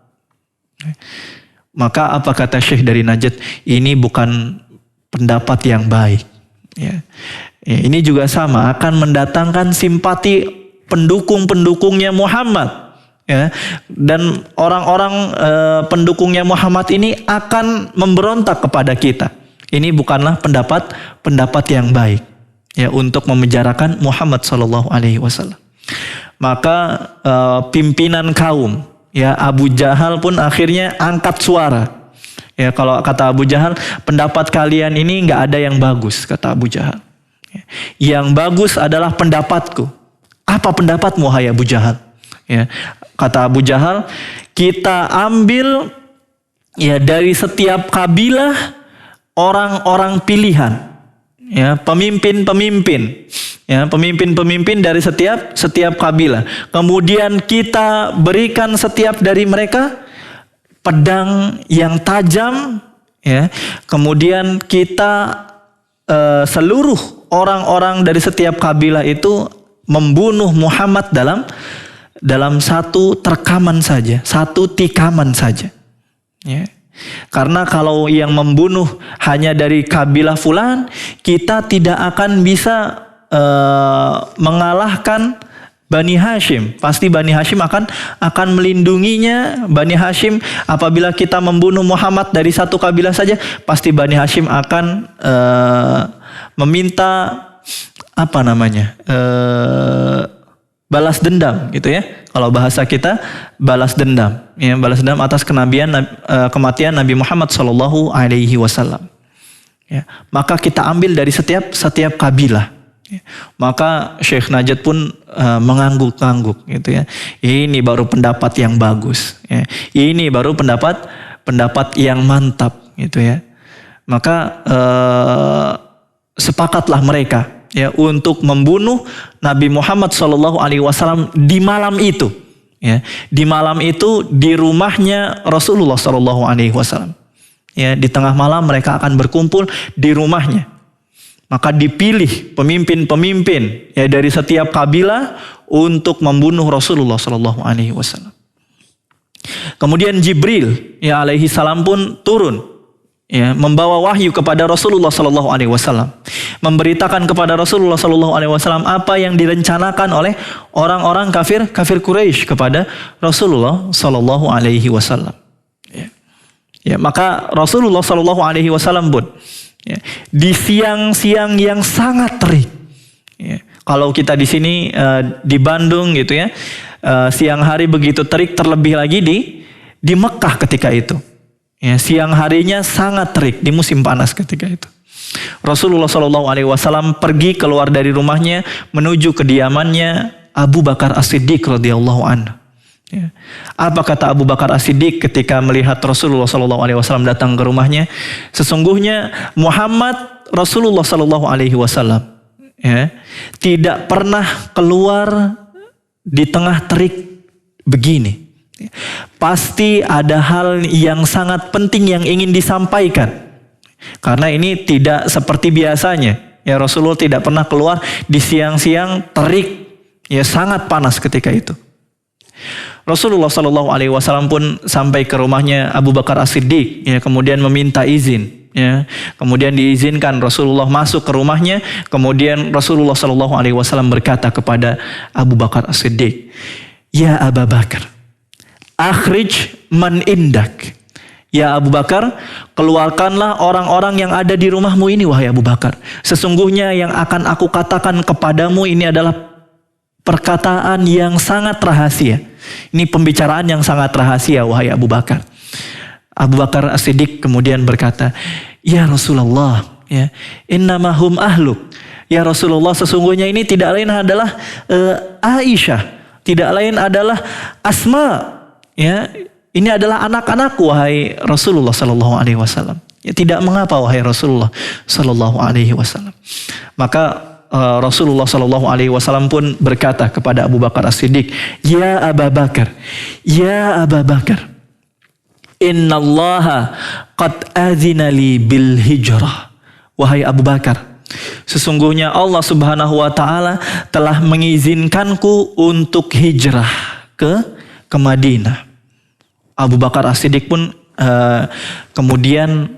B: Maka apa kata Syekh dari Najd? Ini bukan pendapat yang baik. Ya. Ya, ini juga sama, akan mendatangkan simpati pendukung-pendukungnya Muhammad. Ya. Dan orang-orang pendukungnya Muhammad ini akan memberontak kepada kita. Ini bukanlah pendapat yang baik, ya, untuk memenjarakan Muhammad Sallallahu Alaihi Wasallam. Maka pimpinan kaum, ya, Abu Jahal pun akhirnya angkat suara. Ya, kalau kata Abu Jahal, pendapat kalian ini nggak ada yang bagus, kata Abu Jahal. Yang bagus adalah pendapatku. Apa pendapatmu, hai Abu Jahal? Ya, kata Abu Jahal, kita ambil, ya, dari setiap kabilah orang-orang pilihan, ya, pemimpin-pemimpin, ya, pemimpin-pemimpin dari setiap kabilah. Kemudian kita berikan setiap dari mereka pedang yang tajam, ya. Kemudian kita seluruh orang-orang dari setiap kabilah itu membunuh Muhammad dalam satu terkaman saja, satu tikaman saja, ya. Karena kalau yang membunuh hanya dari kabilah fulan, kita tidak akan bisa mengalahkan Bani Hashim. Pasti Bani Hashim akan melindunginya. Bani Hashim, apabila kita membunuh Muhammad dari satu kabilah saja, pasti Bani Hashim akan meminta balas dendam, gitu ya. Kalau bahasa kita, balas dendam, ya, balas dendam atas kematian Nabi Muhammad Sallallahu Alaihi Wasallam. Ya, maka kita ambil dari setiap kabilah. Ya, maka Syekh Najd pun mengangguk-angguk, gitu ya. Ini baru pendapat yang bagus. Ya. Ini baru pendapat yang mantap, gitu ya. Maka sepakatlah mereka, ya, untuk membunuh Nabi Muhammad SAW di malam itu, ya, di malam itu di rumahnya Rasulullah SAW, ya, di tengah malam mereka akan berkumpul di rumahnya. Maka dipilih pemimpin-pemimpin, ya, dari setiap kabilah untuk membunuh Rasulullah SAW. Kemudian Jibril, ya, alaihi salam pun turun, ya, membawa wahyu kepada Rasulullah Sallallahu Alaihi Wasallam, memberitakan kepada Rasulullah Sallallahu Alaihi Wasallam apa yang direncanakan oleh orang-orang kafir Quraisy kepada Rasulullah Sallallahu Alaihi Wasallam. Ya, maka Rasulullah Sallallahu Alaihi Wasallam pun ya, di siang-siang yang sangat terik. Ya, kalau kita di sini di Bandung gitu ya, siang hari begitu terik, terlebih lagi di Mekah ketika itu. Ya, siang harinya sangat terik di musim panas ketika itu. Rasulullah Shallallahu Alaihi Wasallam pergi keluar dari rumahnya menuju kediamannya Abu Bakar As-Siddiq radhiyallahu anhu. Ya. Apa kata Abu Bakar As-Siddiq ketika melihat Rasulullah Shallallahu Alaihi Wasallam datang ke rumahnya? Sesungguhnya Muhammad Rasulullah Shallallahu Alaihi Wasallam ya, tidak pernah keluar di tengah terik begini. Pasti ada hal yang sangat penting yang ingin disampaikan. Karena ini tidak seperti biasanya. Ya, Rasulullah tidak pernah keluar di siang-siang terik, ya sangat panas ketika itu. Rasulullah Shallallahu Alaihi Wasallam pun sampai ke rumahnya Abu Bakar As-Siddiq, ya, kemudian meminta izin. Ya, kemudian diizinkan Rasulullah masuk ke rumahnya. Kemudian Rasulullah Shallallahu Alaihi Wasallam berkata kepada Abu Bakar As-Siddiq, "Ya Abu Bakar, akhrij man indak." Ya Abu Bakar, keluarkanlah orang-orang yang ada di rumahmu ini, wahai Abu Bakar. Sesungguhnya yang akan aku katakan kepadamu ini adalah perkataan yang sangat rahasia. Ini pembicaraan yang sangat rahasia, wahai Abu Bakar. Abu Bakar As-Siddiq kemudian berkata, "Ya Rasulullah, ya, innamahum ahluk." Ya Rasulullah, sesungguhnya ini tidak lain adalah Aisyah, tidak lain adalah Asma. Ya, ini adalah anak-anakku, wahai Rasulullah Sallallahu Alaihi Wasallam. Ya, tidak mengapa, wahai Rasulullah Sallallahu Alaihi Wasallam. Maka Rasulullah Sallallahu Alaihi Wasallam pun berkata kepada Abu Bakar As-Siddiq, "Ya Abu Bakar, ya Abu Bakar, innallaha qad adzina li bil hijrah." Wahai Abu Bakar, sesungguhnya Allah Subhanahu wa taala telah mengizinkanku untuk hijrah ke Madinah. Abu Bakar As-Siddiq pun kemudian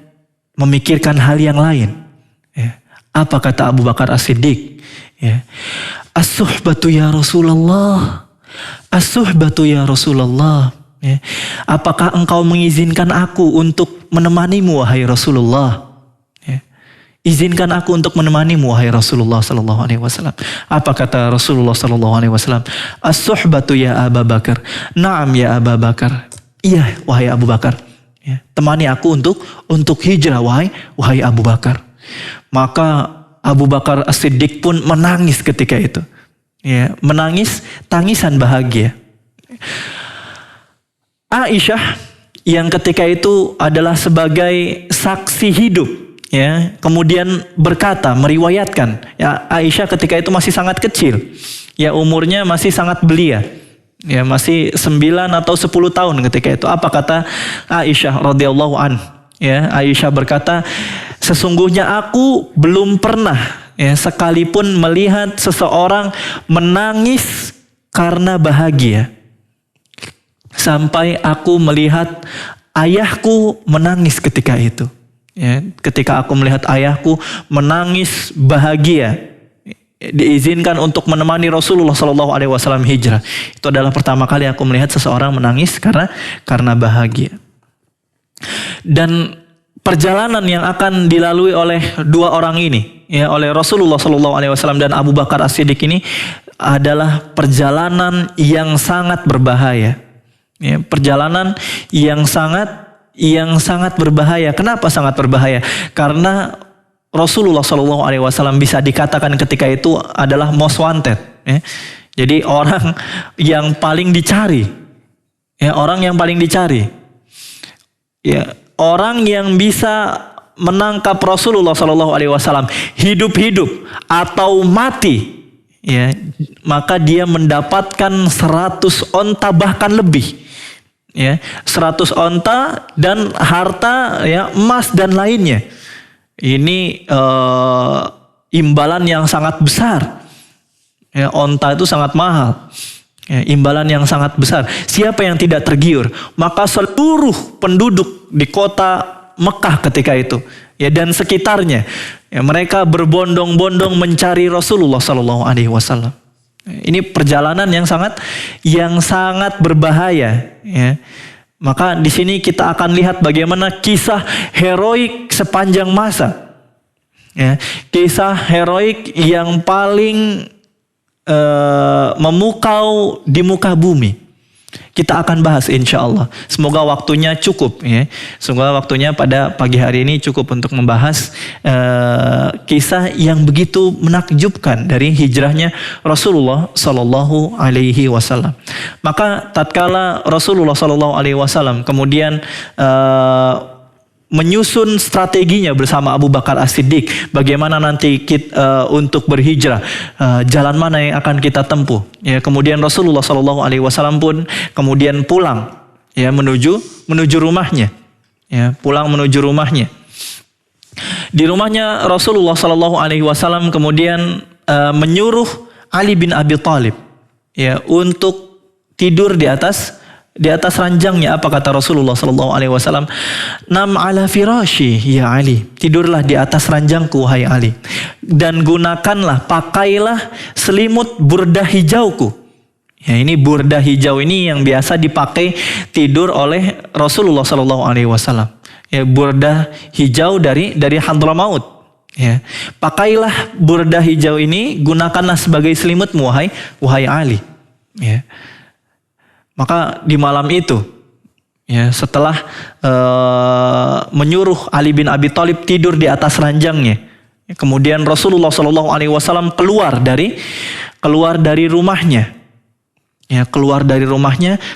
B: memikirkan hal yang lain. Ya. Apa kata Abu Bakar As-Siddiq? Ya. As-suhbatu ya Rasulullah. As-suhbatu ya Rasulullah. Ya. Apakah engkau mengizinkan aku untuk menemanimu, wahai Rasulullah? Ya. Izinkan aku untuk menemanimu, wahai Rasulullah Sallallahu Alaihi Wasallam. Apa kata Rasulullah Sallallahu Alaihi Wasallam? As-suhbatu ya Abu Bakar. Naam ya Abu Bakar. Iya, wahai Abu Bakar. Ya, temani aku untuk hijrah, wahai Abu Bakar. Maka Abu Bakar As-Siddiq pun menangis ketika itu. Ya, menangis tangisan bahagia. Aisyah yang ketika itu adalah sebagai saksi hidup, ya, kemudian berkata, meriwayatkan, ya, Aisyah ketika itu masih sangat kecil. Ya, umurnya masih sangat belia. Ya, masih 9 atau 10 tahun ketika itu. Apa kata Aisyah radhiyallahu anha? Ya, Aisyah berkata, sesungguhnya aku belum pernah, ya, sekalipun melihat seseorang menangis karena bahagia sampai aku melihat ayahku menangis ketika itu. Ya, ketika aku melihat ayahku menangis bahagia, diizinkan untuk menemani Rasulullah Sallallahu Alaihi Wasallam hijrah. Itu adalah pertama kali aku melihat seseorang menangis karena bahagia. Dan perjalanan yang akan dilalui oleh dua orang ini, ya, oleh Rasulullah Sallallahu Alaihi Wasallam dan Abu Bakar As-Siddiq ini adalah perjalanan yang sangat berbahaya. Ya, perjalanan yang sangat berbahaya. Kenapa sangat berbahaya? Karena Rasulullah Shallallahu Alaihi Wasallam bisa dikatakan ketika itu adalah most wanted. Ya. Jadi orang yang paling dicari, ya, orang yang paling dicari, ya, orang yang bisa menangkap Rasulullah Shallallahu Alaihi Wasallam hidup-hidup atau mati, ya, maka dia mendapatkan 100 onta bahkan lebih, ya, 100 onta dan harta, ya, emas dan lainnya. Ini imbalan yang sangat besar. Ya, onta itu sangat mahal. Ya, imbalan yang sangat besar. Siapa yang tidak tergiur? Maka seluruh penduduk di kota Mekah ketika itu, ya, dan sekitarnya. Ya, mereka berbondong-bondong mencari Rasulullah Sallallahu Alaihi Wasallam. Ini perjalanan yang sangat berbahaya. Ya. Maka di sini kita akan lihat bagaimana kisah heroik sepanjang masa. Ya, kisah heroik yang paling memukau di muka bumi. Kita akan bahas insya Allah. Semoga waktunya cukup, ya. Semoga waktunya pada pagi hari ini cukup untuk membahas kisah yang begitu menakjubkan dari hijrahnya Rasulullah Sallallahu Alaihi Wasallam. Maka tatkala Rasulullah Sallallahu Alaihi Wasallam kemudian menyusun strateginya bersama Abu Bakar As-Siddiq, bagaimana nanti kita untuk berhijrah, jalan mana yang akan kita tempuh. Ya, kemudian Rasulullah Shallallahu Alaihi Wasallam pun kemudian pulang, ya, menuju rumahnya, ya, pulang menuju rumahnya. Di rumahnya Rasulullah Shallallahu Alaihi Wasallam kemudian menyuruh Ali bin Abi Thalib, ya, untuk tidur di atas ranjangnya. Apa kata Rasulullah Sallallahu Alaihi Wasallam? Nam ala firashi ya Ali, tidurlah di atas ranjangku wahai Ali, dan pakailah selimut burdah hijauku. Ya, ini burdah hijau ini yang biasa dipakai tidur oleh Rasulullah Sallallahu Alaihi Wasallam. Ya, burdah hijau dari Hadramaut. Ya, pakailah burdah hijau ini, gunakanlah sebagai selimutmu wahai Ali. Ya. Maka di malam itu, ya, setelah menyuruh Ali bin Abi Thalib tidur di atas ranjangnya, kemudian Rasulullah Shallallahu Alaihi Wasallam keluar dari rumahnya, ya,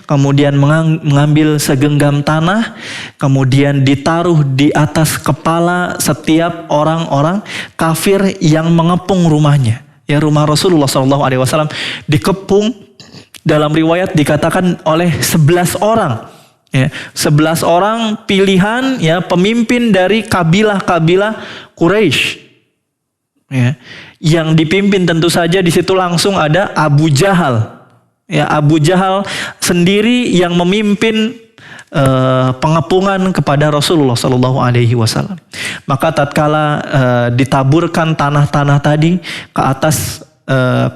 B: kemudian mengambil segenggam tanah, kemudian ditaruh di atas kepala setiap orang-orang kafir yang mengepung rumahnya. Ya, rumah Rasulullah Shallallahu Alaihi Wasallam dikepung. Dalam riwayat dikatakan oleh 11 orang. Ya, 11 orang pilihan, ya, pemimpin dari kabilah-kabilah Quraisy. Ya, yang dipimpin tentu saja di situ langsung ada Abu Jahal. Ya, Abu Jahal sendiri yang memimpin pengepungan kepada Rasulullah Sallallahu Alaihi Wasallam. Maka tatkala ditaburkan tanah-tanah tadi ke atas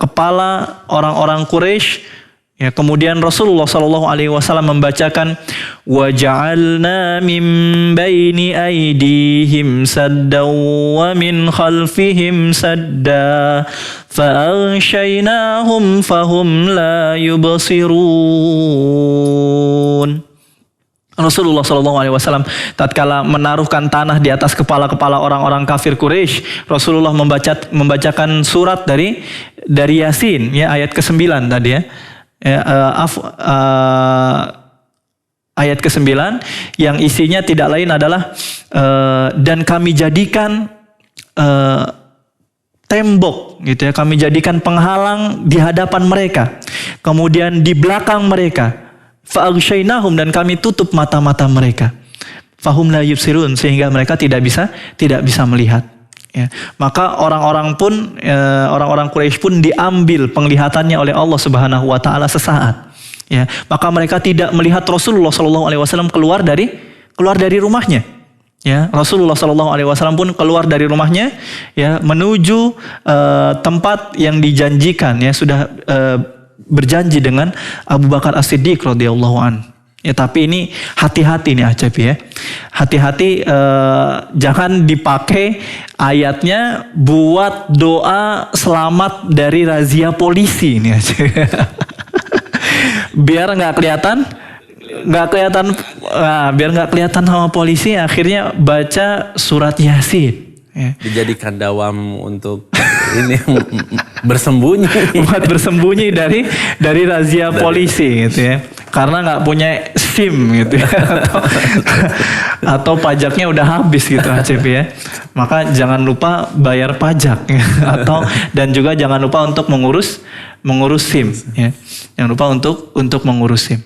B: kepala orang-orang Quraisy, ya, kemudian Rasulullah Shallallahu Alaihi Wasallam membacakan wa ja'alna min baini aydihim saddan wa min khalfihim sadda fa aghshaynahum fahum la yubsirun. Rasulullah Shallallahu Alaihi Wasallam tatkala menaruhkan tanah di atas kepala-kepala orang-orang kafir Quraisy, Rasulullah membacakan surat dari Yasin, ya, ayat ke-9 tadi, ya. Ayat ke-9 yang isinya tidak lain adalah dan kami jadikan tembok, gitu ya, kami jadikan penghalang di hadapan mereka, kemudian di belakang mereka, fa'aghshaynahum, dan kami tutup mata-mata mereka, fahum la yubsirun, sehingga mereka tidak bisa melihat. Ya, maka orang-orang Quraisy pun diambil penglihatannya oleh Allah Subhanahu wa taala sesaat. Ya, maka mereka tidak melihat Rasulullah Shallallahu Alaihi Wasallam keluar dari rumahnya. Ya, Rasulullah Shallallahu Alaihi Wasallam pun keluar dari rumahnya, ya, menuju tempat yang dijanjikan, ya, sudah berjanji dengan Abu Bakar As-Siddiq radhiyallahu anhu. Ya, tapi ini hati-hati nih Acep, ya. Hati-hati, jangan dipakai ayatnya buat doa selamat dari razia polisi ini Acep. Biar nggak kelihatan, biar nggak kelihatan sama polisi, akhirnya baca surat Yasin. Ya.
C: Dijadikan dawam untuk ini bersembunyi,
B: buat bersembunyi dari razia polisi, gitu ya. Karena nggak punya SIM, gitu ya, atau pajaknya udah habis, gitu Acep, ya. Maka jangan lupa bayar pajak, ya. Dan juga jangan lupa untuk mengurus SIM, ya. Jangan lupa untuk mengurus SIM.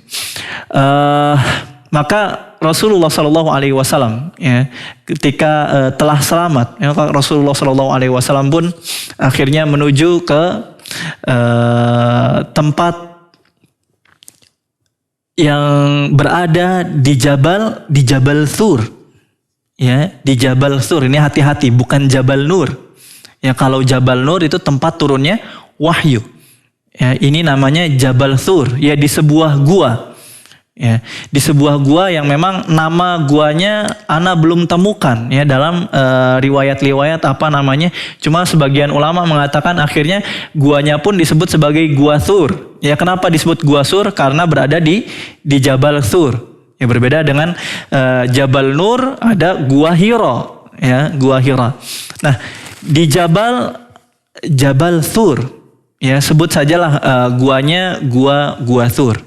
B: Maka Rasulullah Shallallahu Alaihi Wasallam, ya, ketika telah selamat, ya, Rasulullah Shallallahu Alaihi Wasallam pun akhirnya menuju ke tempat yang berada di Jabal Thur, Ya, di Jabal Tsur. Ini hati-hati, bukan Jabal Nur. Ya, kalau Jabal Nur itu tempat turunnya wahyu. Ya, ini namanya Jabal Tsur. Ya, di sebuah gua. Ya, di sebuah gua yang memang nama guanya ana belum temukan ya dalam riwayat-riwayat apa namanya. Cuma sebagian ulama mengatakan akhirnya guanya pun disebut sebagai Gua Tsur. Ya, kenapa disebut Gua Tsur? Karena berada di Jabal Tsur. Ya, berbeda dengan Jabal Nur ada Gua Hira, ya, Gua Hira. Nah, di Jabal Tsur, ya sebut sajalah guanya Gua Tsur.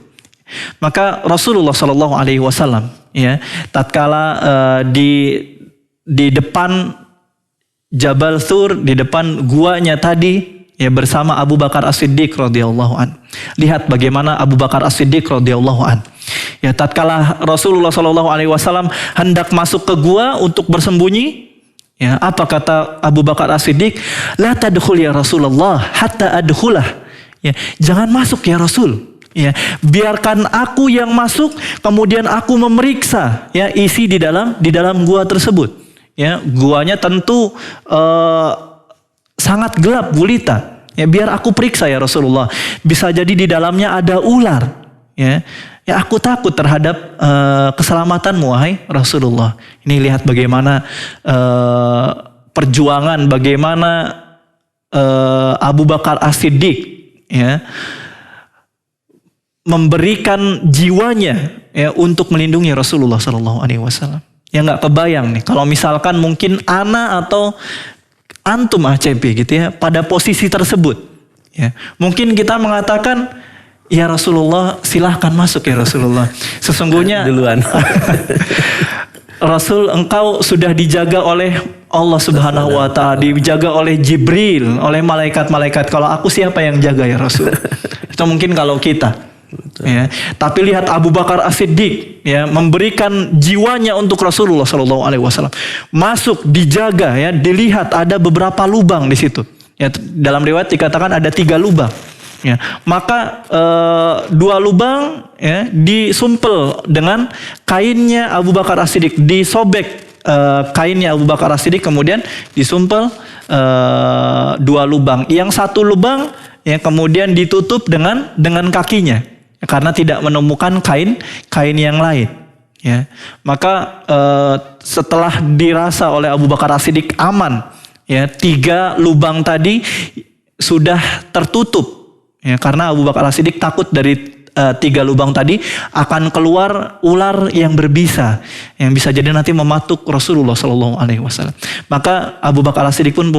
B: Maka Rasulullah Shallallahu Alaihi Wasallam, ya, tatkala di depan Jabal Tsur, di depan guanya tadi, ya, bersama Abu Bakar As-Siddiq radhiyallahu an. Lihat bagaimana Abu Bakar As-Siddiq radhiyallahu an. Ya, tatkala Rasulullah Shallallahu Alaihi Wasallam hendak masuk ke gua untuk bersembunyi, ya, apa kata Abu Bakar As-Siddiq? La tadkhul ya Rasulullah hatta adkhulah. Ya, jangan masuk ya Rasul. Ya, biarkan aku yang masuk, kemudian aku memeriksa ya isi di dalam gua tersebut. Ya, guanya tentu sangat gelap gulita. Ya, biar aku periksa ya Rasulullah. Bisa jadi di dalamnya ada ular. Ya, ya aku takut terhadap keselamatanmu wahai Rasulullah. Ini lihat bagaimana perjuangan, bagaimana Abu Bakar As-Siddiq, ya, memberikan jiwanya ya untuk melindungi Rasulullah Sallallahu Alaihi Wasallam. Ya nggak kebayang nih kalau misalkan mungkin ana atau antum ACP gitu ya pada posisi tersebut. Ya, mungkin kita mengatakan, ya Rasulullah silahkan masuk ya Rasulullah. Sesungguhnya
C: duluan.
B: Rasul, engkau sudah dijaga oleh Allah Subhanahu wa Ta'ala, dijaga oleh Jibril, oleh malaikat-malaikat. Kalau aku siapa yang jaga ya Rasul? Itu mungkin kalau kita. Ya, tapi lihat Abu Bakar As-Siddiq ya memberikan jiwanya untuk Rasulullah Shallallahu Alaihi Wasallam. Masuk, dijaga ya, dilihat ada beberapa lubang di situ. Ya, dalam riwayat dikatakan ada 3 lubang. Ya, maka 2 lubang ya disumpel dengan kainnya Abu Bakar As-Siddiq, disobek kainnya Abu Bakar As-Siddiq, kemudian disumpel 2 lubang. Yang 1 lubang ya kemudian ditutup dengan kakinya. Karena tidak menemukan kain yang lain, ya. Maka setelah dirasa oleh Abu Bakar As-Siddiq aman, ya 3 lubang tadi sudah tertutup, ya, karena Abu Bakar As-Siddiq takut dari 3 lubang tadi akan keluar ular yang berbisa, yang bisa jadi nanti mematuk Rasulullah Shallallahu Alaihi Wasallam. Maka Abu Bakar As-Siddiq pun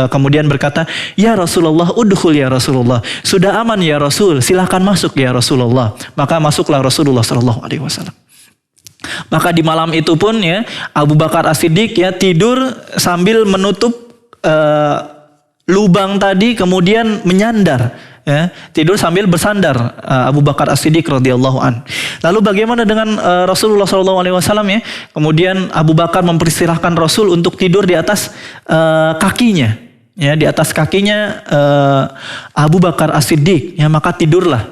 B: kemudian berkata, ya Rasulullah, udkhul ya Rasulullah, sudah aman ya Rasul, silahkan masuk ya Rasulullah. Maka masuklah Rasulullah Shallallahu Alaihi Wasallam. Maka di malam itu pun ya Abu Bakar As-Siddiq ya tidur sambil menutup lubang tadi, kemudian menyandar. Ya, tidur sambil bersandar Abu Bakar As-Siddiq radhiyallahu an. Lalu bagaimana dengan Rasulullah Shallallahu Alaihi Wasallam ya? Kemudian Abu Bakar mempersilahkan Rasul untuk tidur di atas kakinya. Ya, di atas kakinya Abu Bakar As-Siddiq. Ya, maka tidurlah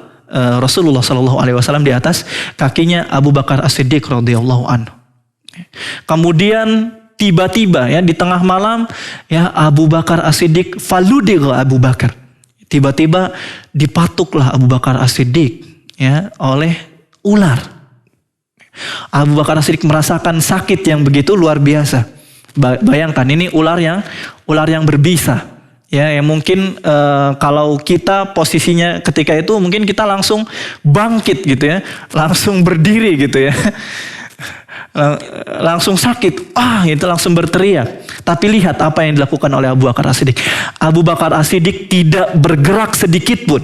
B: Rasulullah Shallallahu Alaihi Wasallam di atas kakinya Abu Bakar As-Siddiq radhiyallahu an. Kemudian tiba-tiba ya di tengah malam ya Abu Bakar As-Siddiq faludigha Abu Bakar. Tiba-tiba dipatuklah Abu Bakar As-Siddiq ya oleh ular. Abu Bakar As-Siddiq merasakan sakit yang begitu luar biasa. Bayangkan ini ular yang berbisa. Ya, yang mungkin kalau kita posisinya ketika itu mungkin kita langsung bangkit gitu ya, langsung berdiri gitu ya. Langsung sakit, itu langsung berteriak. Tapi lihat apa yang dilakukan oleh Abu Bakar As-Siddiq. Abu Bakar As-Siddiq tidak bergerak sedikit pun.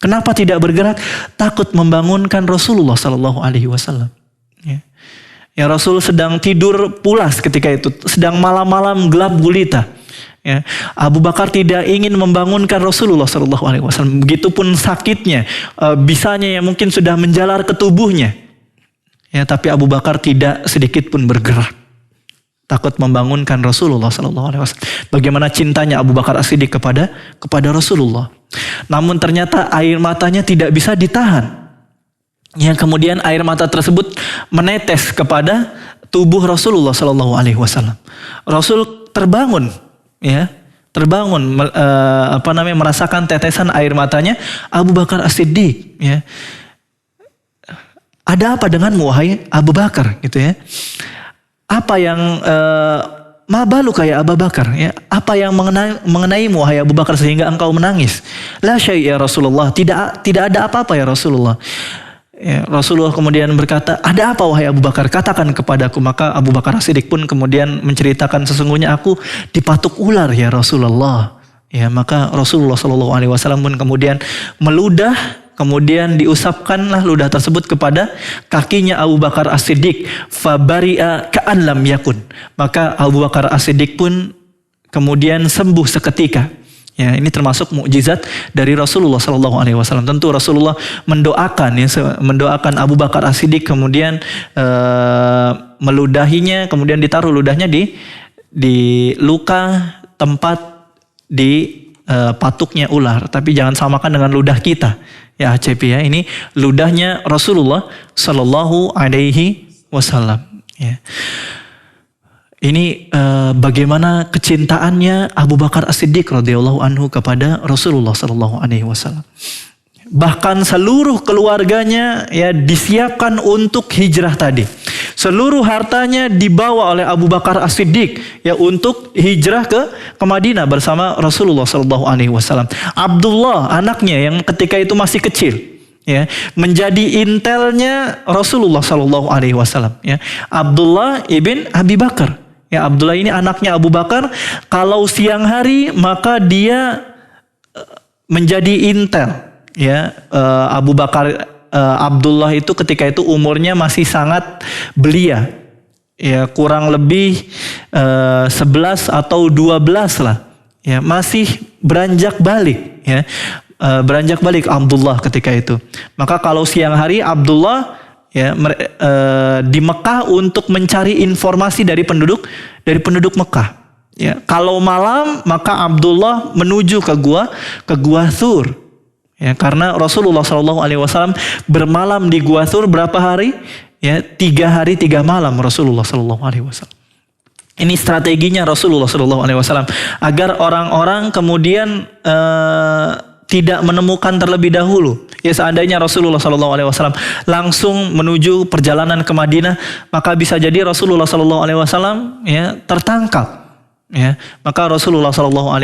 B: Kenapa tidak bergerak? Takut membangunkan Rasulullah Sallallahu Alaihi Wasallam. Ya, Rasul sedang tidur pulas ketika itu, sedang malam-malam gelap gulita. Ya, Abu Bakar tidak ingin membangunkan Rasulullah Sallallahu Alaihi Wasallam. Begitupun sakitnya, bisanya yang mungkin sudah menjalar ke tubuhnya. Ya, tapi Abu Bakar tidak sedikit pun bergerak. Takut membangunkan Rasulullah Sallallahu Alaihi Wasallam. Bagaimana cintanya Abu Bakar As-Siddiq kepada Rasulullah. Namun ternyata air matanya tidak bisa ditahan. Ya, kemudian air mata tersebut menetes kepada tubuh Rasulullah Shallallahu Alaihi Wasallam. Rasul terbangun, ya, merasakan tetesan air matanya Abu Bakar As-Siddiq, ya. Ada apa denganmu wahai Abu Bakar, gitu ya? Apa yang ma baluka ya Abu Bakar, ya? Apa yang mengenaimu wahai Abu Bakar sehingga engkau menangis? La syai' ya Rasulullah, tidak ada apa-apa ya Rasulullah. Ya, Rasulullah kemudian berkata, ada apa wahai Abu Bakar, katakan kepadaku. Maka Abu Bakar As-Siddiq pun kemudian menceritakan, sesungguhnya aku dipatuk ular ya Rasulullah. Ya, maka Rasulullah SAW pun kemudian meludah, kemudian diusapkanlah ludah tersebut kepada kakinya Abu Bakar As-Siddiq. Fabari'a ka'an lam yakun. Maka Abu Bakar As-Siddiq pun kemudian sembuh seketika. Ya, ini termasuk mukjizat dari Rasulullah SAW. Tentu Rasulullah mendoakan Abu Bakar As-Siddiq, kemudian meludahinya, kemudian ditaruh ludahnya di luka tempat di patuknya ular. Tapi jangan samakan dengan ludah kita, ya HCP ya. Ini ludahnya Rasulullah Sallallahu Alaihi Wasallam. Ya. Ini bagaimana kecintaannya Abu Bakar As-Siddiq radhiyallahu anhu kepada Rasulullah sallallahu alaihi wasallam. Bahkan seluruh keluarganya ya disiapkan untuk hijrah tadi. Seluruh hartanya dibawa oleh Abu Bakar As-Siddiq ya untuk hijrah ke Madinah bersama Rasulullah sallallahu alaihi wasallam. Abdullah anaknya yang ketika itu masih kecil, ya, menjadi intelnya Rasulullah sallallahu alaihi wasallam, ya. Abdullah ibn Abi Bakar. Ya, Abdullah ini anaknya Abu Bakar. Kalau siang hari maka dia menjadi intel, ya. Abu Bakar Abdullah itu ketika itu umurnya masih sangat belia. Ya, kurang lebih 11 atau 12 lah. Ya, masih beranjak balik, ya. Beranjak balik Abdullah ketika itu. Maka kalau siang hari Abdullah ya di Mekah untuk mencari informasi dari penduduk Mekah. Ya, kalau malam maka Abdullah menuju ke gua Thur. Ya, karena Rasulullah SAW bermalam di gua Thur berapa hari? Ya, 3 hari 3 malam Rasulullah SAW. Ini strateginya Rasulullah SAW agar orang-orang kemudian tidak menemukan terlebih dahulu. Ya, seandainya Rasulullah SAW langsung menuju perjalanan ke Madinah, maka bisa jadi Rasulullah SAW ya tertangkap. Ya, maka Rasulullah SAW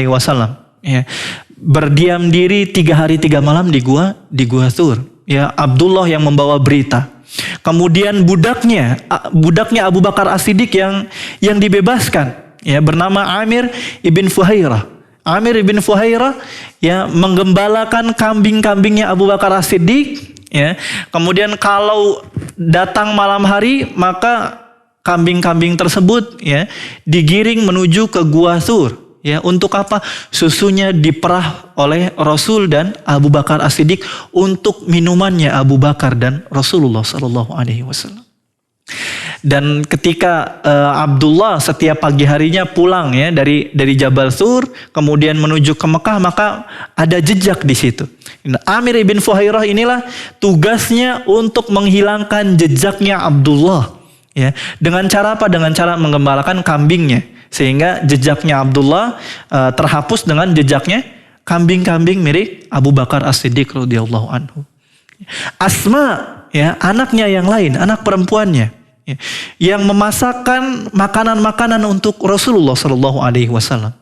B: ya berdiam diri 3 hari 3 malam di gua Thur. Ya, Abdullah yang membawa berita. Kemudian budaknya Abu Bakar As-Siddiq yang dibebaskan, ya, bernama Amir ibn Fuhairah. Amir ibn Fuhairah ya menggembalakan kambing-kambingnya Abu Bakar As-Siddiq, ya. Kemudian kalau datang malam hari maka kambing-kambing tersebut ya digiring menuju ke gua Thur, ya. Untuk apa? Susunya diperah oleh Rasul dan Abu Bakar As-Siddiq untuk minumannya Abu Bakar dan Rasulullah sallallahu alaihi wasallam. Dan ketika Abdullah setiap pagi harinya pulang ya dari Jabal Thur kemudian menuju ke Mekah, maka ada jejak di situ. Amir ibn Fuhairah inilah tugasnya untuk menghilangkan jejaknya Abdullah, ya. Dengan cara apa? Dengan cara menggembalakan kambingnya, sehingga jejaknya Abdullah terhapus dengan jejaknya kambing-kambing milik Abu Bakar As-Siddiq radhiyallahu anhu. Asma, ya, anaknya yang lain, anak perempuannya, ya, yang memasakkan makanan-makanan untuk Rasulullah Shallallahu Alaihi Wasallam.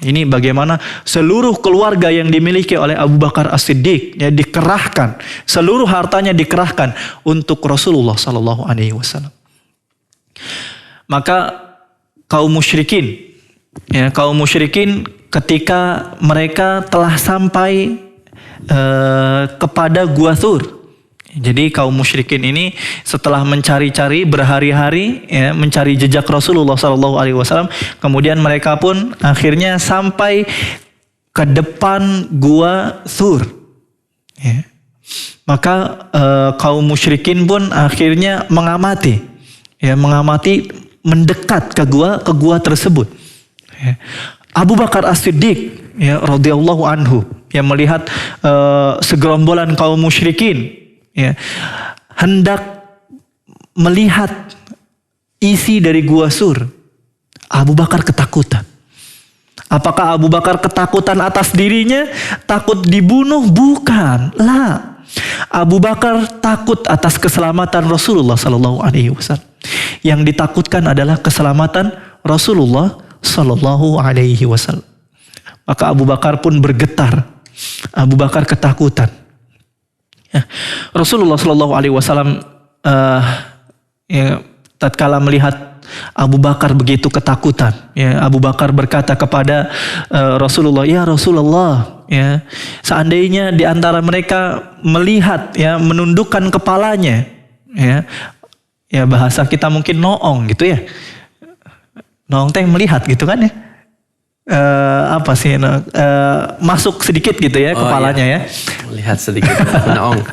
B: Ini bagaimana seluruh keluarga yang dimiliki oleh Abu Bakar As-Siddiq ya dikerahkan, seluruh hartanya dikerahkan untuk Rasulullah Shallallahu Alaihi Wasallam. Maka kaum musyrikin ketika mereka telah sampai kepada gua Thur. Jadi kaum musyrikin ini setelah mencari-cari berhari-hari ya, mencari jejak Rasulullah SAW, kemudian mereka pun akhirnya sampai ke depan gua Thur. Ya. Maka kaum musyrikin pun akhirnya mengamati, mendekat ke gua tersebut. Ya. Abu Bakar As-Siddiq ya radhiyallahu anhu yang melihat segerombolan kaum musyrikin ya hendak melihat isi dari gua Sur. Abu Bakar ketakutan. Apakah Abu Bakar ketakutan atas dirinya? Takut dibunuh? Bukan. Lah. Abu Bakar takut atas keselamatan Rasulullah Sallallahu Alaihi Wasallam. Yang ditakutkan adalah keselamatan Rasulullah Sallallahu Alaihi Wasallam. Maka Abu Bakar pun bergetar. Abu Bakar ketakutan. Ya. Rasulullah Sallallahu Alaihi Wasallam tatkala melihat Abu Bakar begitu ketakutan, ya, Abu Bakar berkata kepada Rasulullah, ya Rasulullah, ya, seandainya di antara mereka melihat, ya, menundukkan kepalanya, ya bahasa kita mungkin noong gitu ya, noong teh melihat gitu kan ya, masuk sedikit gitu ya kepalanya,
C: iya.
B: Ya,
C: Melihat sedikit noong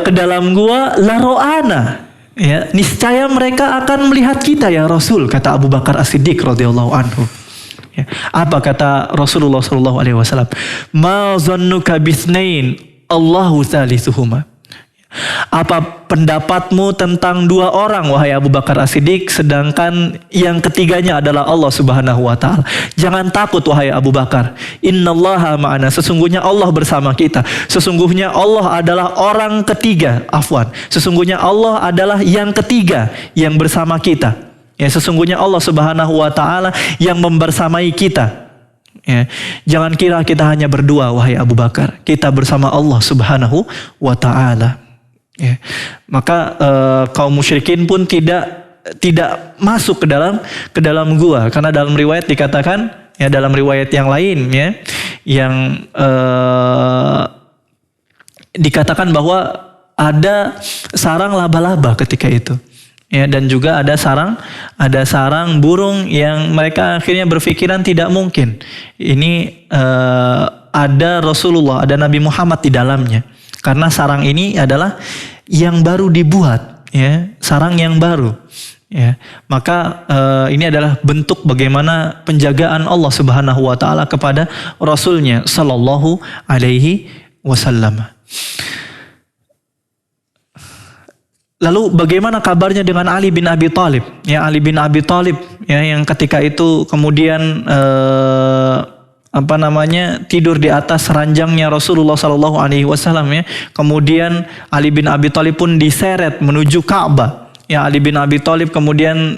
B: ke dalam gua laroana. Ya, niscaya mereka akan melihat kita ya Rasul, kata Abu Bakar As-Siddiq radhiyallahu anhu. Ya, apa kata Rasulullah sallallahu alaihi wasallam? Ma zannuka bisnain Allahu salisuhuma. Apa pendapatmu tentang dua orang wahai Abu Bakar As-Siddiq, sedangkan yang ketiganya adalah Allah Subhanahu wa taala? Jangan takut wahai Abu Bakar. Innallaha ma'ana, sesungguhnya Allah bersama kita. Sesungguhnya Allah adalah orang ketiga, sesungguhnya Allah adalah yang ketiga yang bersama kita. Ya, sesungguhnya Allah Subhanahu wa taala yang membersamai kita. Ya, jangan kira kita hanya berdua wahai Abu Bakar. Kita bersama Allah Subhanahu wa taala. Ya, maka kaum musyrikin pun tidak masuk ke dalam gua, karena dalam riwayat dikatakan, ya, dalam riwayat yang lain, ya, yang dikatakan bahwa ada sarang laba-laba ketika itu, ya, dan juga ada sarang burung yang mereka akhirnya berpikiran tidak mungkin ini ada Rasulullah, ada Nabi Muhammad di dalamnya. Karena sarang ini adalah yang baru dibuat, ya, sarang yang baru, ya. Maka ini adalah bentuk bagaimana penjagaan Allah Subhanahu wa taala kepada Rasulnya sallallahu alaihi wasallam. Lalu bagaimana kabarnya dengan Ali bin Abi Thalib? Ya, Ali bin Abi Thalib, ya, yang ketika itu kemudian tidur di atas ranjangnya Rasulullah Sallallahu Alaihi Wasallam, ya. Kemudian Ali bin Abi Thalib pun diseret menuju Ka'bah. Ya, Ali bin Abi Thalib kemudian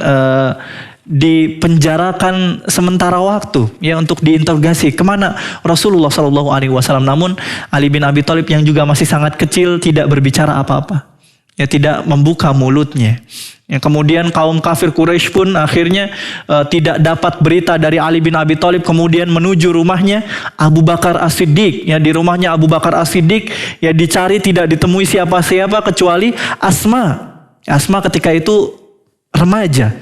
B: dipenjarakan sementara waktu, ya, untuk diinterogasi kemana Rasulullah Sallallahu Alaihi Wasallam. Namun Ali bin Abi Thalib yang juga masih sangat kecil tidak berbicara apa-apa, ya, tidak membuka mulutnya. Ya, kemudian kaum kafir Quraisy pun akhirnya tidak dapat berita dari Ali bin Abi Thalib, kemudian menuju rumahnya Abu Bakar As-Siddiq. Ya, di rumahnya Abu Bakar As-Siddiq, ya, dicari tidak ditemui siapa-siapa kecuali Asma. Asma ketika itu remaja.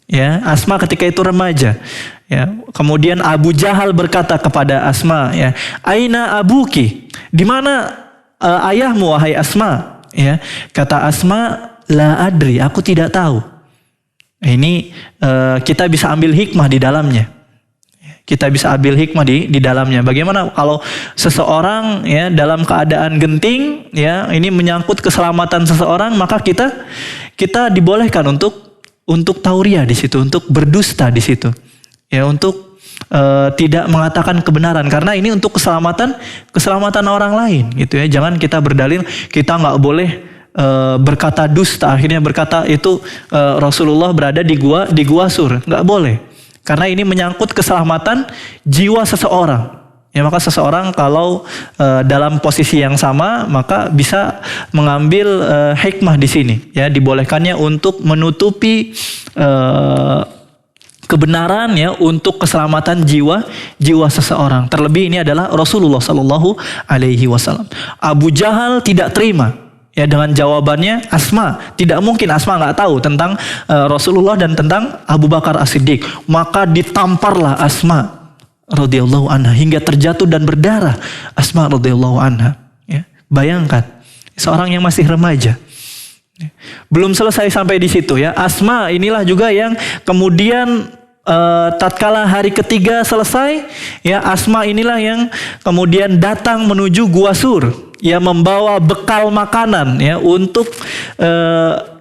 B: Ya, Asma ketika itu remaja. Ya, kemudian Abu Jahal berkata kepada Asma, ya, Aina abuki? Di mana ayahmu wahai Asma? Ya, kata Asma, la adri, aku tidak tahu. Ini kita bisa ambil hikmah di dalamnya. Kita bisa ambil hikmah di dalamnya. Bagaimana kalau seseorang, ya, dalam keadaan genting, ya, ini menyangkut keselamatan seseorang, maka kita dibolehkan untuk tauriah di situ, untuk berdusta di situ, ya, untuk tidak mengatakan kebenaran, karena ini untuk keselamatan orang lain, gitu ya. Jangan kita berdalil kita nggak boleh berkata dusta, akhirnya berkata itu Rasulullah berada di gua Sur, nggak boleh, karena ini menyangkut keselamatan jiwa seseorang. Ya, maka seseorang kalau dalam posisi yang sama, maka bisa mengambil hikmah di sini, ya, dibolehkannya untuk menutupi kebenaran, ya, untuk keselamatan jiwa seseorang. Terlebih ini adalah Rasulullah Sallallahu Alaihi Wasallam. Abu Jahal tidak terima, ya, dengan jawabannya Asma. Tidak mungkin Asma nggak tahu tentang Rasulullah dan tentang Abu Bakar As-Siddiq. Maka ditamparlah Asma radhiyallahu anha hingga terjatuh dan berdarah Asma radhiyallahu anha. Ya, bayangkan seorang yang masih remaja. Belum selesai sampai di situ, ya. Asma inilah juga yang kemudian tatkala hari ketiga selesai, ya, Asma inilah yang kemudian datang menuju Gua Sur, ya, membawa bekal makanan, ya, untuk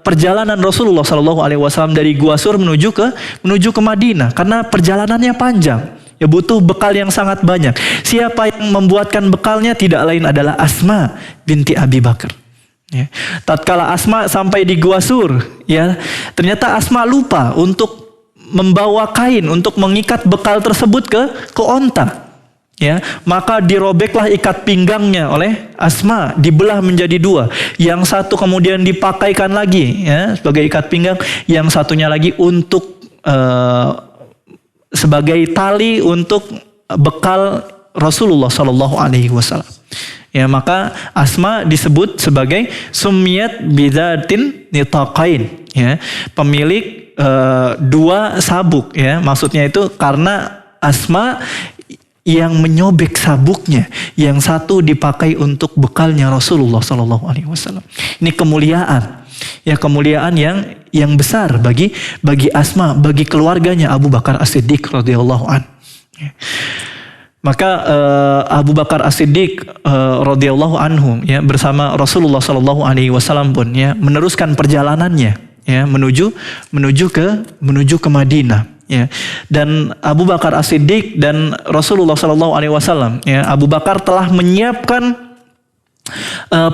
B: perjalanan Rasulullah SAW dari Gua Sur menuju ke Madinah, karena perjalanannya panjang. Ya, butuh bekal yang sangat banyak. Siapa yang membuatkan bekalnya? Tidak lain adalah Asma binti Abi Bakar. Ya. Tatkala Asma sampai di Gua Sur, ya, ternyata Asma lupa untuk membawa kain untuk mengikat bekal tersebut ke onta. Ya, maka dirobeklah ikat pinggangnya oleh Asma, dibelah menjadi dua. Yang satu kemudian dipakaikan lagi, ya, sebagai ikat pinggang, yang satunya lagi untuk sebagai tali untuk bekal Rasulullah Shallallahu Alaihi Wasallam. Ya, maka Asma disebut sebagai sumiyat bidatin nitaqain, ya, pemilik dua sabuk, ya. Maksudnya itu karena Asma yang menyobek sabuknya, yang satu dipakai untuk bekalnya Rasulullah Shallallahu Alaihi Wasallam. Ini kemuliaan, ya, kemuliaan yang besar bagi Asma, bagi keluarganya Abu Bakar As-Siddiq radhiyallahu an. Maka Abu Bakar As-Siddiq radhiyallahu anhu, ya, bersama Rasulullah Shallallahu Alaihi Wasallam pun, ya, meneruskan perjalanannya, ya, menuju ke Madinah. Ya, dan Abu Bakar As-Siddiq dan Rasulullah Shallallahu Alaihi Wasallam, ya, Abu Bakar telah menyiapkan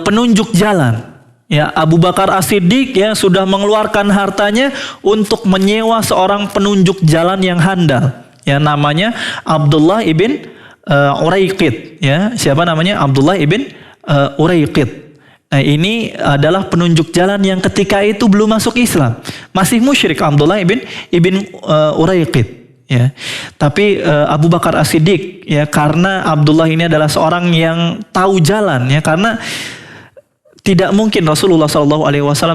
B: penunjuk jalan. Ya, Abu Bakar As-Siddiq, ya, sudah mengeluarkan hartanya untuk menyewa seorang penunjuk jalan yang handal. Ya, namanya Abdullah ibn Uraiqid. Ya, siapa namanya? Abdullah ibn Uraiqid. Nah, ini adalah penunjuk jalan yang ketika itu belum masuk Islam, masih musyrik, Abdullah ibn Uraiqid. Ya, tapi Abu Bakar As-Siddiq, ya, karena Abdullah ini adalah seorang yang tahu jalan, ya, karena tidak mungkin Rasulullah SAW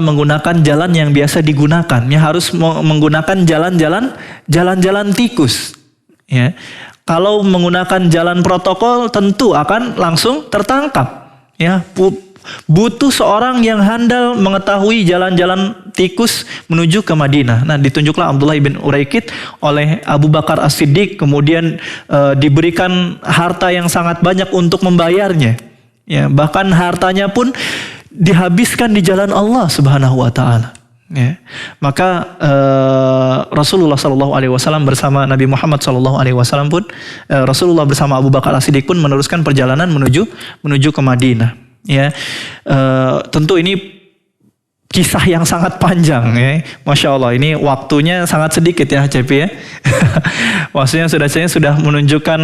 B: menggunakan jalan yang biasa digunakan, ya, harus menggunakan jalan-jalan tikus. Ya, kalau menggunakan jalan protokol tentu akan langsung tertangkap. Ya, butuh seorang yang handal mengetahui jalan-jalan tikus menuju ke Madinah. Nah, ditunjuklah Abdullah bin Uraiqid oleh Abu Bakar As-Siddiq, kemudian diberikan harta yang sangat banyak untuk membayarnya. Ya, bahkan hartanya pun dihabiskan di jalan Allah Subhanahu wa taala. Ya. Maka Rasulullah Shallallahu Alaihi Wasallam bersama Nabi Muhammad Shallallahu Alaihi Wasallam pun, Rasulullah bersama Abu Bakar As-Siddiq pun meneruskan perjalanan menuju ke Madinah. Ya, tentu ini kisah yang sangat panjang, ya. Masya Allah, ini waktunya sangat sedikit, ya, Cepi, ya. Waktunya sudah menunjukkan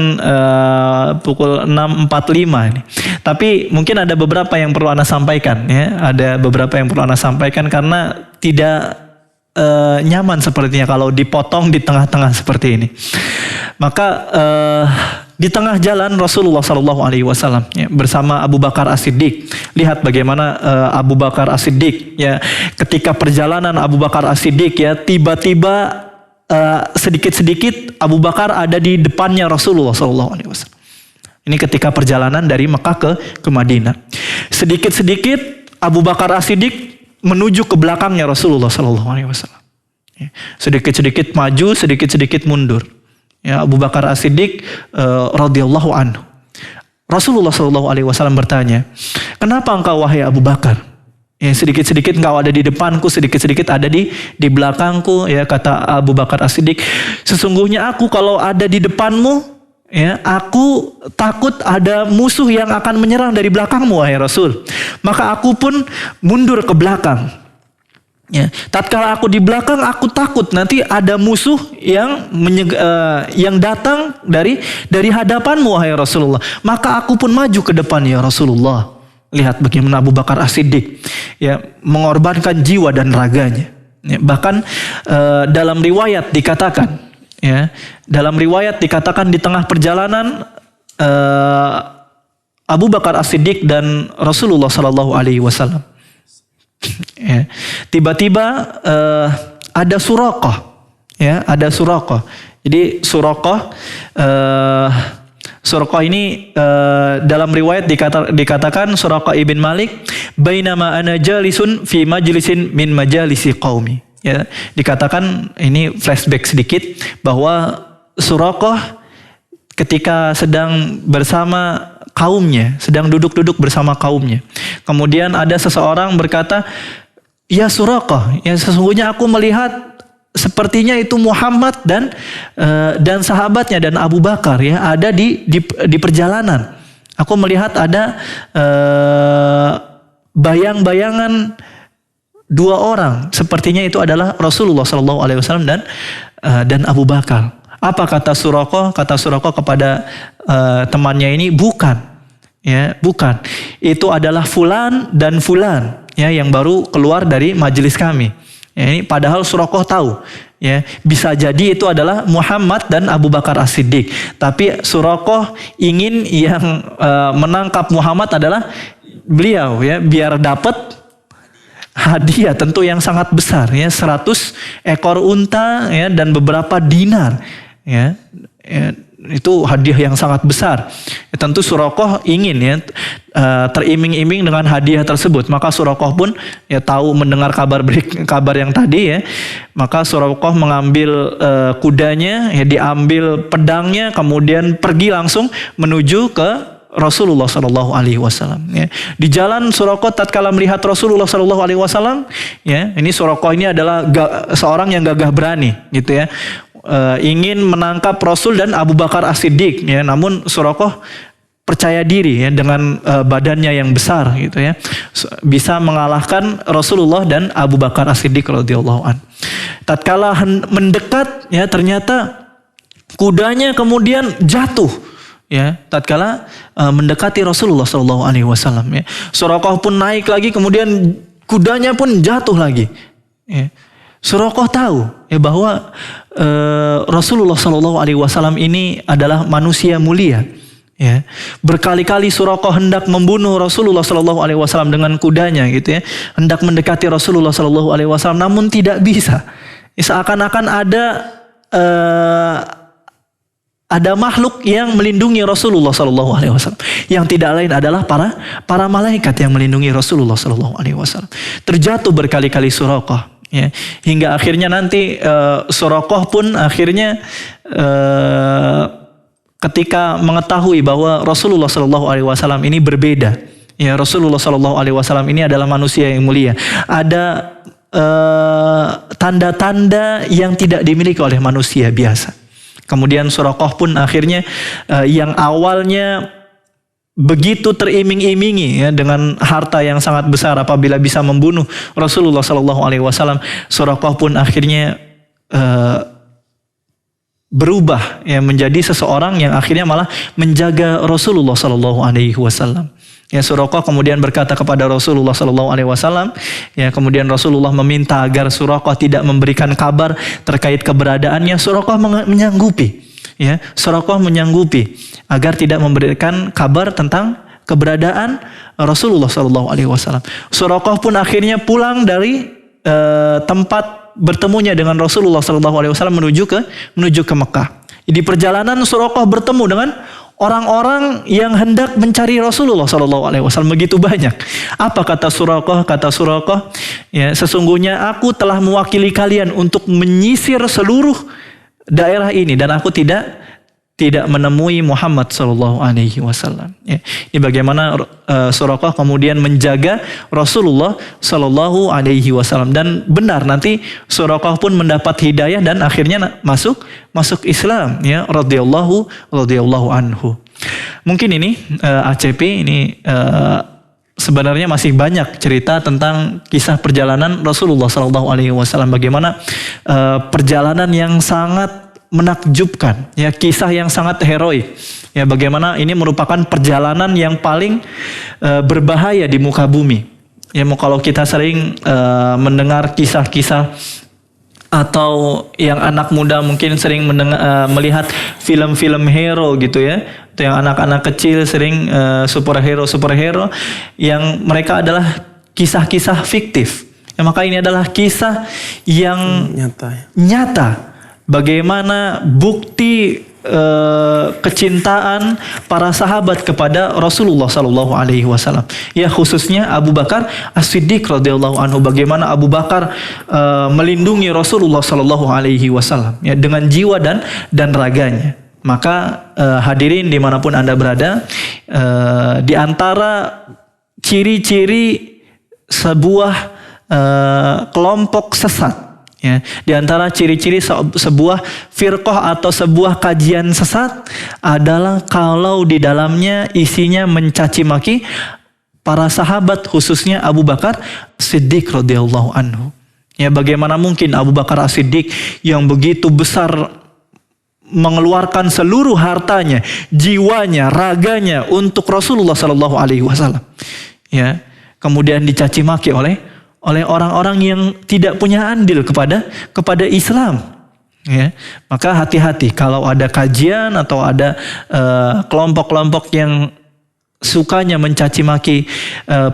B: pukul 6.45 ini. Tapi mungkin ada beberapa yang perlu Anda sampaikan, ya. Ada beberapa yang perlu Anda sampaikan karena tidak nyaman sepertinya kalau dipotong di tengah-tengah seperti ini. Maka di tengah jalan Rasulullah Shallallahu Alaihi Wasallam, ya, bersama Abu Bakar As-Siddiq. Lihat bagaimana Abu Bakar As-Siddiq, ya, ketika perjalanan Abu Bakar As-Siddiq, ya, tiba-tiba sedikit-sedikit Abu Bakar ada di depannya Rasulullah Shallallahu Alaihi Wasallam. Ini ketika perjalanan dari Mekah ke Madinah. Sedikit-sedikit Abu Bakar As-Siddiq menuju ke belakangnya Rasulullah Shallallahu Alaihi Wasallam. Sedikit-sedikit maju, sedikit-sedikit mundur. Ya, Abu Bakar As-Siddiq radhiyallahu anhu. Rasulullah Shallallahu Alaihi Wasallam bertanya, kenapa engkau wahai Abu Bakar? Ya, sedikit-sedikit engkau ada di depanku, sedikit-sedikit ada di belakangku. Ya, kata Abu Bakar As-Siddiq, sesungguhnya aku kalau ada di depanmu, ya, aku takut ada musuh yang akan menyerang dari belakangmu wahai Rasul. Maka aku pun mundur ke belakang. Ya, tatkala aku di belakang, aku takut nanti ada musuh yang datang dari hadapanmu wahai Rasulullah. Maka aku pun maju ke depan ya Rasulullah. Lihat bagaimana Abu Bakar As-Siddiq, ya, mengorbankan jiwa dan raganya. Ya, bahkan dalam riwayat dikatakan, ya, di tengah perjalanan Abu Bakar As-Siddiq dan Rasulullah Sallallahu Alaihi Wasallam, ya, tiba-tiba ada Suraqah, ya, ada Suraqah. Jadi Suraqah ini dalam riwayat dikatakan Suraqah ibn Malik, bainama ana jalisun fi majlisin min majalisi qaumi. Ya, dikatakan ini flashback sedikit bahwa Suraqah ketika sedang bersama kaumnya, sedang duduk-duduk bersama kaumnya. Kemudian ada seseorang berkata, ya Suraqah, ya sesungguhnya aku melihat sepertinya itu Muhammad dan sahabatnya dan Abu Bakar ya ada di perjalanan. Aku melihat ada bayang-bayangan dua orang, sepertinya itu adalah Rasulullah SAW dan Abu Bakar. Apa kata Suraqah? Kata Suraqah kepada temannya ini, bukan, ya bukan. Itu adalah fulan dan fulan, ya yang baru keluar dari majelis kami. Ya, ini padahal Suraqah tahu, ya bisa jadi itu adalah Muhammad dan Abu Bakar As-Siddiq. Tapi Suraqah ingin yang menangkap Muhammad adalah beliau, ya biar dapat hadiah tentu yang sangat besar, ya 100 ekor unta, ya dan beberapa dinar, ya itu hadiah yang sangat besar. Ya, tentu Suraqah ingin ya teriming-iming dengan hadiah tersebut. Maka Suraqah pun ya tahu mendengar kabar yang tadi ya. Maka Suraqah mengambil kudanya, ya diambil pedangnya, kemudian pergi langsung menuju ke Rasulullah Shallallahu Alaihi Wasallam. Ya. Di jalan Suraqah tatkala melihat Rasulullah Shallallahu Alaihi Wasallam, ya ini Suraqah ini adalah seorang yang gagah berani, gitu ya. Ingin menangkap Rasul dan Abu Bakar As-Siddiq, ya. Namun Suraqah percaya diri ya dengan badannya yang besar, gitu ya, bisa mengalahkan Rasulullah dan Abu Bakar As-Siddiq radhiyallahu an. Tatkala mendekat, ya ternyata kudanya kemudian jatuh. Ya, tatkala mendekati Rasulullah Shallallahu Alaihi Wasallam, ya, Suraqah pun naik lagi, kemudian kudanya pun jatuh lagi. Ya. Suraqah tahu ya bahwa Rasulullah Shallallahu Alaihi Wasallam ini adalah manusia mulia. Ya, berkali-kali Suraqah hendak membunuh Rasulullah Shallallahu Alaihi Wasallam dengan kudanya, gitu ya, hendak mendekati Rasulullah Shallallahu Alaihi Wasallam, namun tidak bisa. Ya, seakan-akan ada makhluk yang melindungi Rasulullah Shallallahu Alaihi Wasallam, yang tidak lain adalah para malaikat yang melindungi Rasulullah Shallallahu Alaihi Wasallam. Terjatuh berkali-kali Suraqah, ya, hingga akhirnya nanti Suraqah pun akhirnya ketika mengetahui bahwa Rasulullah Shallallahu Alaihi Wasallam ini berbeda, ya Rasulullah Shallallahu Alaihi Wasallam ini adalah manusia yang mulia, ada tanda-tanda yang tidak dimiliki oleh manusia biasa. Kemudian Suraqah pun akhirnya yang awalnya begitu teriming-imingi ya dengan harta yang sangat besar apabila bisa membunuh Rasulullah Shallallahu Alaihi Wasallam, Suraqah pun akhirnya berubah ya menjadi seseorang yang akhirnya malah menjaga Rasulullah Shallallahu Alaihi Wasallam. Ya, Suraqah kemudian berkata kepada Rasulullah Shallallahu Alaihi Wasallam, ya kemudian Rasulullah meminta agar Suraqah tidak memberikan kabar terkait keberadaannya. Suraqah menyanggupi, ya Suraqah menyanggupi agar tidak memberikan kabar tentang keberadaan Rasulullah Shallallahu Alaihi Wasallam. Suraqah pun akhirnya pulang dari tempat bertemunya dengan Rasulullah Shallallahu Alaihi Wasallam menuju ke Mekah. Di perjalanan Suraqah bertemu dengan orang-orang yang hendak mencari Rasulullah Shallallahu Alaihi Wasallam begitu banyak. Apa kata Suraqah? Kata Suraqah, ya sesungguhnya aku telah mewakili kalian untuk menyisir seluruh daerah ini dan aku tidak menemui Muhammad Shallallahu Alaihi Wasallam. Ya, ini bagaimana Suraqah kemudian menjaga Rasulullah Shallallahu Alaihi Wasallam, dan benar nanti Suraqah pun mendapat hidayah dan akhirnya masuk Islam, ya radhiyallahu anhu. Mungkin ini ACP ini sebenarnya masih banyak cerita tentang kisah perjalanan Rasulullah Shallallahu Alaihi Wasallam, bagaimana perjalanan yang sangat menakjubkan, ya kisah yang sangat heroik, ya bagaimana ini merupakan perjalanan yang paling berbahaya di muka bumi. Ya kalau kita sering mendengar kisah-kisah atau yang anak muda mungkin sering melihat film-film hero gitu ya, atau yang anak-anak kecil sering superhero yang mereka adalah kisah-kisah fiktif. Ya, maka ini adalah kisah yang nyata. Bagaimana bukti kecintaan para sahabat kepada Rasulullah Sallallahu Alaihi Wasallam. Ya khususnya Abu Bakar As-Siddiq radhiyallahu anhu. Bagaimana Abu Bakar melindungi Rasulullah Sallallahu Alaihi Wasallam ya dengan jiwa dan raganya. Maka hadirin dimanapun Anda berada, di antara ciri-ciri sebuah kelompok sesat. Ya, di antara ciri-ciri sebuah firqah atau sebuah kajian sesat adalah kalau di dalamnya isinya mencaci maki para sahabat, khususnya Abu Bakar Siddiq radhiyallahu anhu. Ya, bagaimana mungkin Abu Bakar As-Siddiq yang begitu besar mengeluarkan seluruh hartanya, jiwanya, raganya untuk Rasulullah Sallallahu Alaihi Wasallam, ya, kemudian dicaci maki oleh orang-orang yang tidak punya andil kepada Islam. Ya, maka hati-hati kalau ada kajian atau ada kelompok-kelompok yang sukanya mencaci maki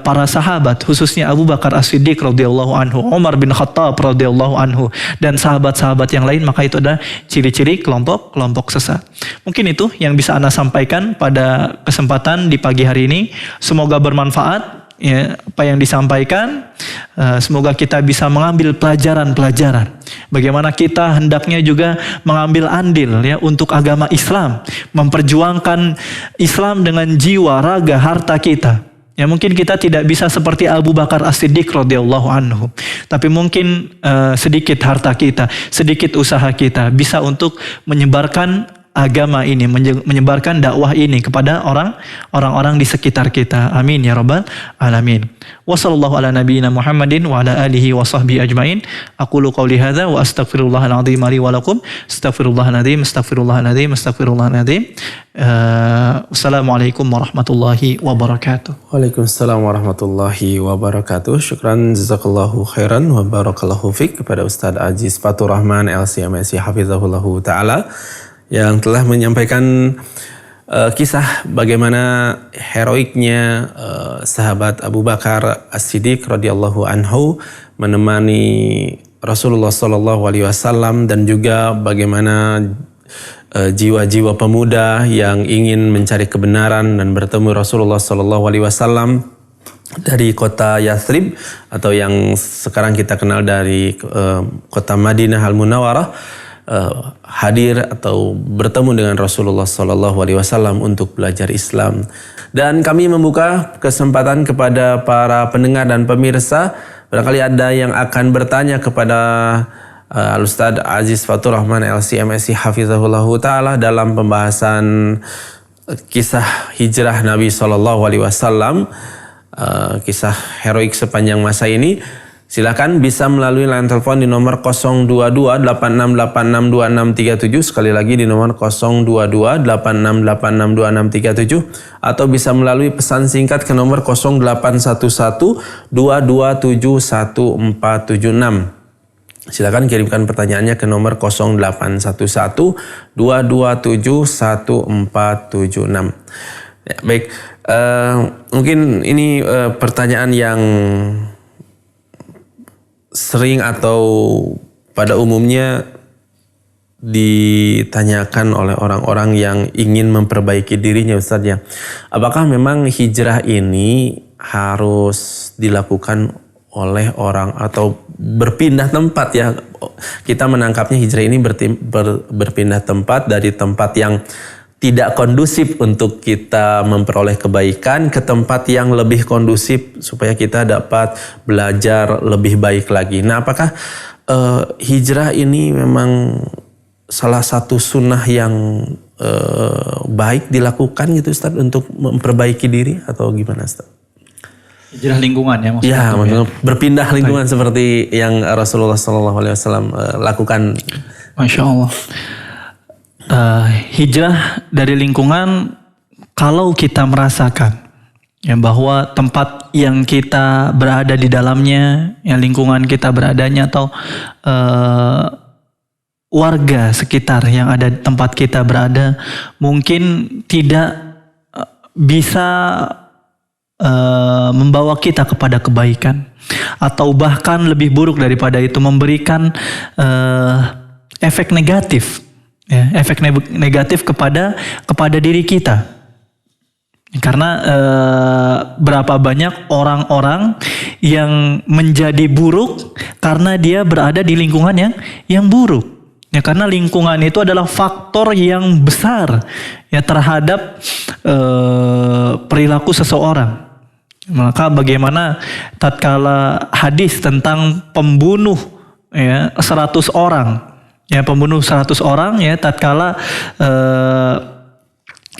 B: para sahabat, khususnya Abu Bakar As-Siddiq radhiyallahu anhu, Umar bin Khattab radhiyallahu anhu, dan sahabat-sahabat yang lain, maka itu adalah ciri-ciri kelompok sesat. Mungkin itu yang bisa Anda sampaikan pada kesempatan di pagi hari ini. Semoga bermanfaat. Ya, apa yang disampaikan, semoga kita bisa mengambil pelajaran-pelajaran bagaimana kita hendaknya juga mengambil andil ya untuk agama Islam, memperjuangkan Islam dengan jiwa, raga, harta kita. Ya, mungkin kita tidak bisa seperti Abu Bakar As-Siddiq radhiyallahu anhu, tapi mungkin sedikit harta kita, sedikit usaha kita bisa untuk menyebarkan agama ini, menyebarkan dakwah ini kepada orang-orang di sekitar kita. Amin ya rabbal alamin. Wassallallahu ala nabiyyina Muhammadin wa ala alihi wa sahbihi ajmain. Aqulu qawli hadza wa astaghfirullahal azim li wa lakum. Astaghfirullahaladzim, astaghfirullahaladzim, astaghfirullahaladzim. Wassalamualaikum warahmatullahi wabarakatuh.
C: Waalaikumsalam warahmatullahi wabarakatuh. Syukran jazakallahu khairan wa barakallahu fik kepada Ustaz Aziz Fatur Rahman LCMSI hafizahullahu taala yang telah menyampaikan kisah bagaimana heroiknya sahabat Abu Bakar As-Siddiq radhiyallahu anhu menemani Rasulullah sallallahu alaihi wasallam, dan juga bagaimana jiwa-jiwa pemuda yang ingin mencari kebenaran dan bertemu Rasulullah sallallahu alaihi wasallam dari kota Yathrib atau yang sekarang kita kenal dari kota Madinah Al-Munawwarah, hadir atau bertemu dengan Rasulullah Sallallahu Alaihi Wasallam untuk belajar Islam. Dan kami membuka kesempatan kepada para pendengar dan pemirsa, barangkali ada yang akan bertanya kepada Al-Ustaz Aziz Fatur Rahman LCMSI hafizahullahu taala dalam pembahasan kisah hijrah Nabi Sallallahu Alaihi Wasallam, kisah heroik sepanjang masa ini. Silakan bisa melalui line telepon di nomor 022-8686-2637. Sekali lagi di nomor 022-8686-2637. Atau bisa melalui pesan singkat ke nomor 0811-227-1476. Silakan kirimkan pertanyaannya ke nomor 0811-227-1476. Ya, baik, mungkin ini pertanyaan yang sering atau pada umumnya ditanyakan oleh orang-orang yang ingin memperbaiki dirinya, Ustaz ya. Apakah memang hijrah ini harus dilakukan oleh orang atau berpindah tempat ya? Kita menangkapnya hijrah ini berpindah tempat dari tempat yang tidak kondusif untuk kita memperoleh kebaikan ke tempat yang lebih kondusif supaya kita dapat belajar lebih baik lagi. Nah, apakah hijrah ini memang salah satu sunnah yang baik dilakukan gitu Ustaz untuk memperbaiki diri atau gimana Ustaz?
B: Hijrah lingkungan ya maksudnya?
C: Ya, maksudnya berpindah lingkungan seperti yang Rasulullah SAW lakukan.
B: Masya Allah. Hijrah dari lingkungan, kalau kita merasakan ya bahwa tempat yang kita berada di dalamnya, yang lingkungan kita beradanya atau warga sekitar yang ada di tempat kita berada mungkin tidak bisa membawa kita kepada kebaikan, atau bahkan lebih buruk daripada itu, memberikan efek negatif. Ya, efek negatif kepada diri kita. Karena berapa banyak orang-orang yang menjadi buruk karena dia berada di lingkungan yang buruk. Ya, karena lingkungan itu adalah faktor yang besar ya terhadap perilaku seseorang. Maka bagaimana tatkala hadis tentang pembunuh ya 100 orang, ya pembunuh 100 orang ya tatkala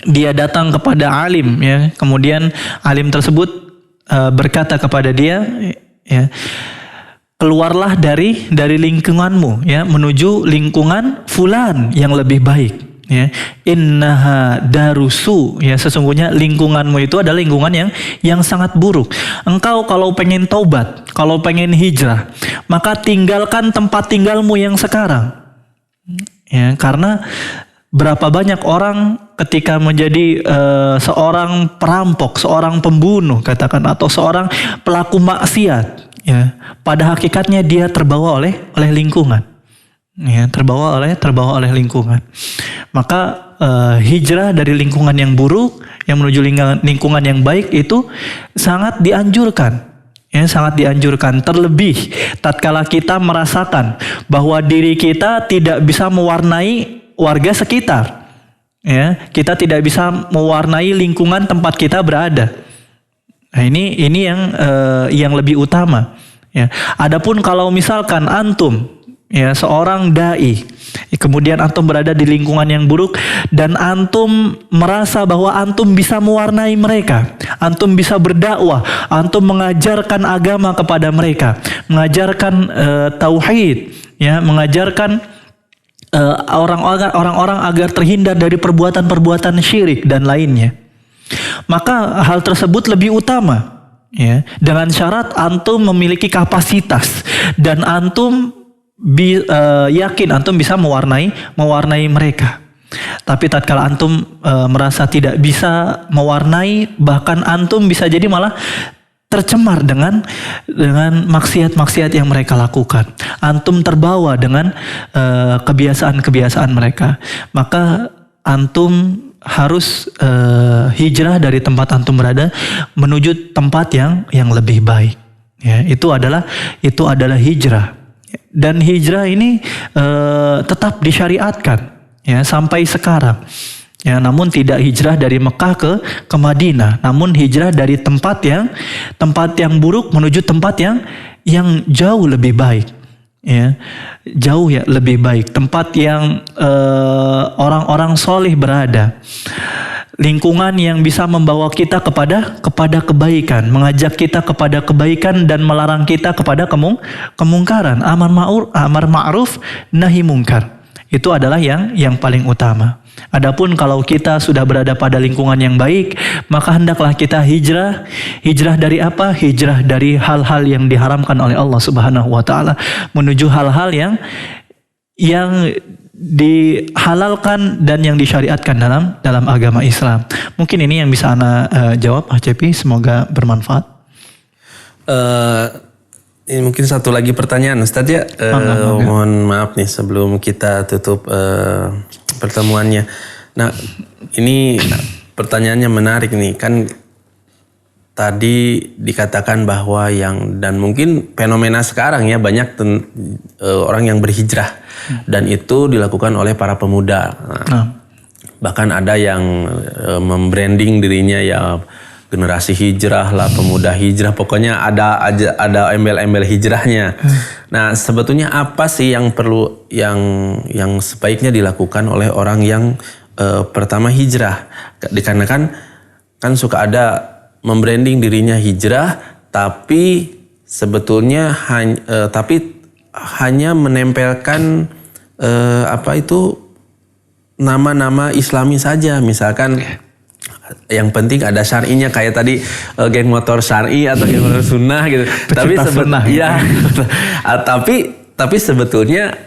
B: dia datang kepada alim ya, kemudian alim tersebut berkata kepada dia ya, keluarlah dari lingkunganmu ya menuju lingkungan fulan yang lebih baik. Ya, innaha darusu ya, sesungguhnya lingkunganmu itu adalah lingkungan yang sangat buruk. Engkau kalau pengen taubat, kalau pengen hijrah, maka tinggalkan tempat tinggalmu yang sekarang. Ya, karena berapa banyak orang ketika menjadi seorang perampok, seorang pembunuh katakan, atau seorang pelaku maksiat, ya, pada hakikatnya dia terbawa oleh lingkungan. Ya, terbawa oleh lingkungan. Maka hijrah dari lingkungan yang buruk yang menuju lingkungan yang baik itu sangat dianjurkan. Ya, sangat dianjurkan. Terlebih tatkala kita merasakan bahwa diri kita tidak bisa mewarnai warga sekitar. Ya, kita tidak bisa mewarnai lingkungan tempat kita berada. Nah, ini yang lebih utama. Ya. Adapun kalau misalkan antum ya seorang dai, kemudian antum berada di lingkungan yang buruk dan antum merasa bahwa antum bisa mewarnai mereka, antum bisa berdakwah, antum mengajarkan agama kepada mereka, mengajarkan tauhid, ya, mengajarkan orang-orang agar terhindar dari perbuatan-perbuatan syirik dan lainnya. Maka hal tersebut lebih utama, ya, dengan syarat antum memiliki kapasitas dan antum yakin antum bisa mewarnai mereka. Tapi tatkala antum merasa tidak bisa mewarnai, bahkan antum bisa jadi malah tercemar dengan maksiat-maksiat yang mereka lakukan. Antum terbawa dengan kebiasaan-kebiasaan mereka. Maka antum harus hijrah dari tempat antum berada menuju tempat yang lebih baik. Ya, itu adalah hijrah. Dan hijrah ini tetap disyariatkan ya sampai sekarang. Ya, namun tidak hijrah dari Mekah ke Madinah, namun hijrah dari tempat yang buruk menuju tempat yang jauh lebih baik. Ya, jauh ya lebih baik, tempat yang orang-orang soleh berada. Lingkungan yang bisa membawa kita kepada kebaikan, mengajak kita kepada kebaikan dan melarang kita kepada kemungkaran, amar ma'ruf nahi mungkar. Itu adalah yang paling utama. Adapun kalau kita sudah berada pada lingkungan yang baik, maka hendaklah kita hijrah. Hijrah dari apa? Hijrah dari hal-hal yang diharamkan oleh Allah Subhanahu wa taala menuju hal-hal yang dihalalkan dan yang disyariatkan dalam agama Islam. Mungkin ini yang bisa Ana jawab, Cepi. Semoga bermanfaat.
C: Ini mungkin satu lagi pertanyaan, Ustaz ya. Mohon maaf nih sebelum kita tutup pertemuannya. Nah, ini pertanyaannya menarik nih. Kan tadi dikatakan bahwa dan mungkin fenomena sekarang ya banyak orang yang berhijrah dan itu dilakukan oleh para pemuda. Bahkan ada yang membranding dirinya ya generasi hijrah lah, pemuda hijrah, pokoknya ada embel-embel hijrahnya. Nah, sebetulnya apa sih yang perlu yang sebaiknya dilakukan oleh orang yang pertama hijrah? Dikarenakan kan suka ada membranding dirinya hijrah, tapi sebetulnya hanya menempelkan nama-nama Islami saja. Misalkan yang penting ada syar'inya, kayak tadi geng motor syar'i atau geng motor sunnah gitu. Tapi
B: sunnah,
C: ya, tapi sebetulnya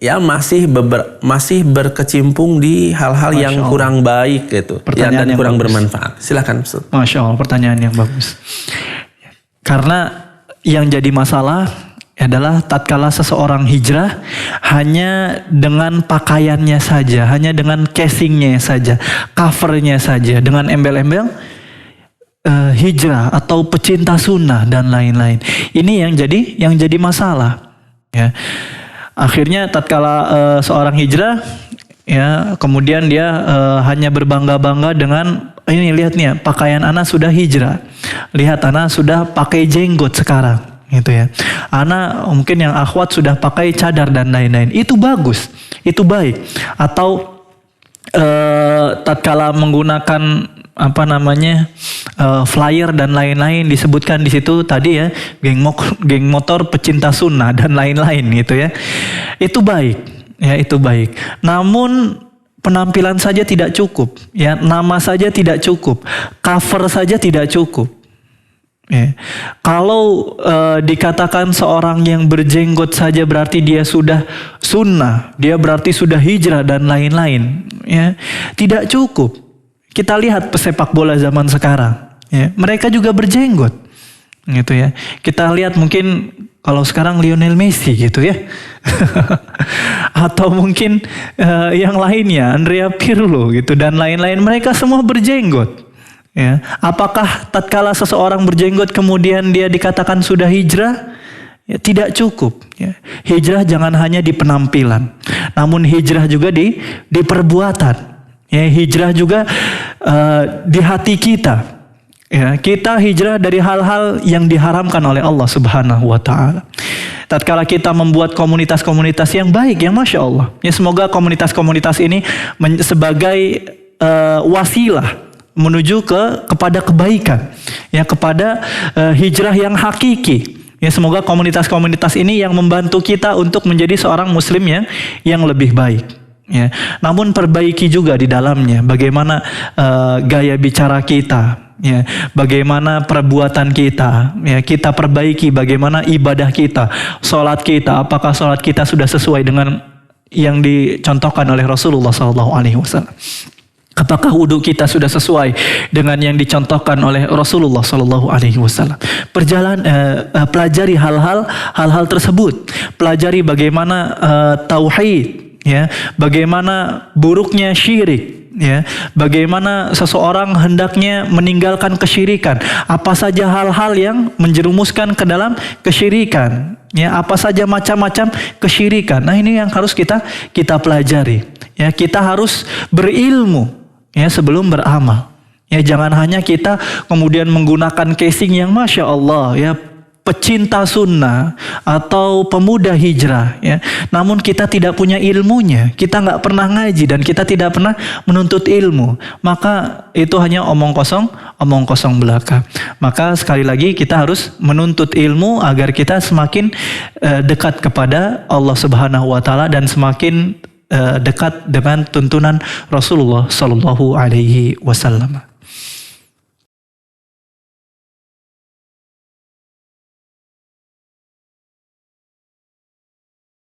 C: ya masih berkecimpung di hal-hal yang kurang baik gitu, dan kurang bermanfaat. Silakan, Ustaz.
B: Masya Allah, pertanyaan yang bagus. Karena yang jadi masalah adalah tatkala seseorang hijrah hanya dengan pakaiannya saja, hanya dengan casingnya saja, covernya saja, dengan embel-embel hijrah atau pecinta sunnah dan lain-lain. Ini yang jadi masalah. Ya. Akhirnya tatkala seorang hijrah, ya, kemudian dia hanya berbangga-bangga dengan ini, lihat nih, pakaian ana sudah hijrah, lihat ana sudah pakai jenggot sekarang, gitu ya. Ana mungkin yang akhwat sudah pakai cadar dan lain-lain. Itu bagus, itu baik. Atau tatkala menggunakan flyer dan lain-lain, disebutkan di situ tadi ya, geng motor pecinta sunnah dan lain-lain, gitu ya. Itu baik. Ya, itu baik. Namun penampilan saja tidak cukup. Ya, nama saja tidak cukup. Cover saja tidak cukup. Ya. Kalau dikatakan seorang yang berjenggot saja berarti dia sudah sunnah, dia berarti sudah hijrah dan lain-lain. Ya, tidak cukup. Kita lihat pesepak bola zaman sekarang. Ya, mereka juga berjenggot, gitu ya. Kita lihat mungkin kalau sekarang Lionel Messi, gitu ya. Atau mungkin yang lainnya, Andrea Pirlo gitu dan lain-lain, mereka semua berjenggot. Ya. Apakah tatkala seseorang berjenggot kemudian dia dikatakan sudah hijrah? Ya, tidak cukup. Ya. Hijrah jangan hanya di penampilan, namun hijrah juga di perbuatan. Ya, hijrah juga di hati kita. Ya, kita hijrah dari hal-hal yang diharamkan oleh Allah Subhanahu wa Ta'ala. Tatkala kita membuat komunitas-komunitas yang baik, yang Masya Allah. Ya, semoga komunitas-komunitas ini sebagai wasilah menuju kepada kebaikan, ya, kepada hijrah yang hakiki. Ya, semoga komunitas-komunitas ini yang membantu kita untuk menjadi seorang muslim yang lebih baik. Ya, namun perbaiki juga di dalamnya bagaimana gaya bicara kita, ya, bagaimana perbuatan kita, ya, kita perbaiki bagaimana ibadah kita, sholat kita, apakah sholat kita sudah sesuai dengan yang dicontohkan oleh Rasulullah SAW. Apakah wudhu kita sudah sesuai dengan yang dicontohkan oleh Rasulullah SAW? Pelajari hal-hal tersebut, pelajari bagaimana tauhid. Ya, bagaimana buruknya syirik, ya, bagaimana seseorang hendaknya meninggalkan kesyirikan, apa saja hal-hal yang menjerumuskan ke dalam kesyirikan, ya, apa saja macam-macam kesyirikan. Nah, ini yang harus kita pelajari. Ya, kita harus berilmu, ya, sebelum beramal. Ya, jangan hanya kita kemudian menggunakan casing yang Masya Allah, ya, pecinta sunnah atau pemuda hijrah, ya. Namun kita tidak punya ilmunya, kita nggak pernah ngaji dan kita tidak pernah menuntut ilmu, maka itu hanya omong kosong belaka. Maka sekali lagi kita harus menuntut ilmu agar kita semakin dekat kepada Allah Subhanahu wa Ta'ala dan semakin dekat dengan tuntunan Rasulullah Sallallahu Alaihi Wasallam.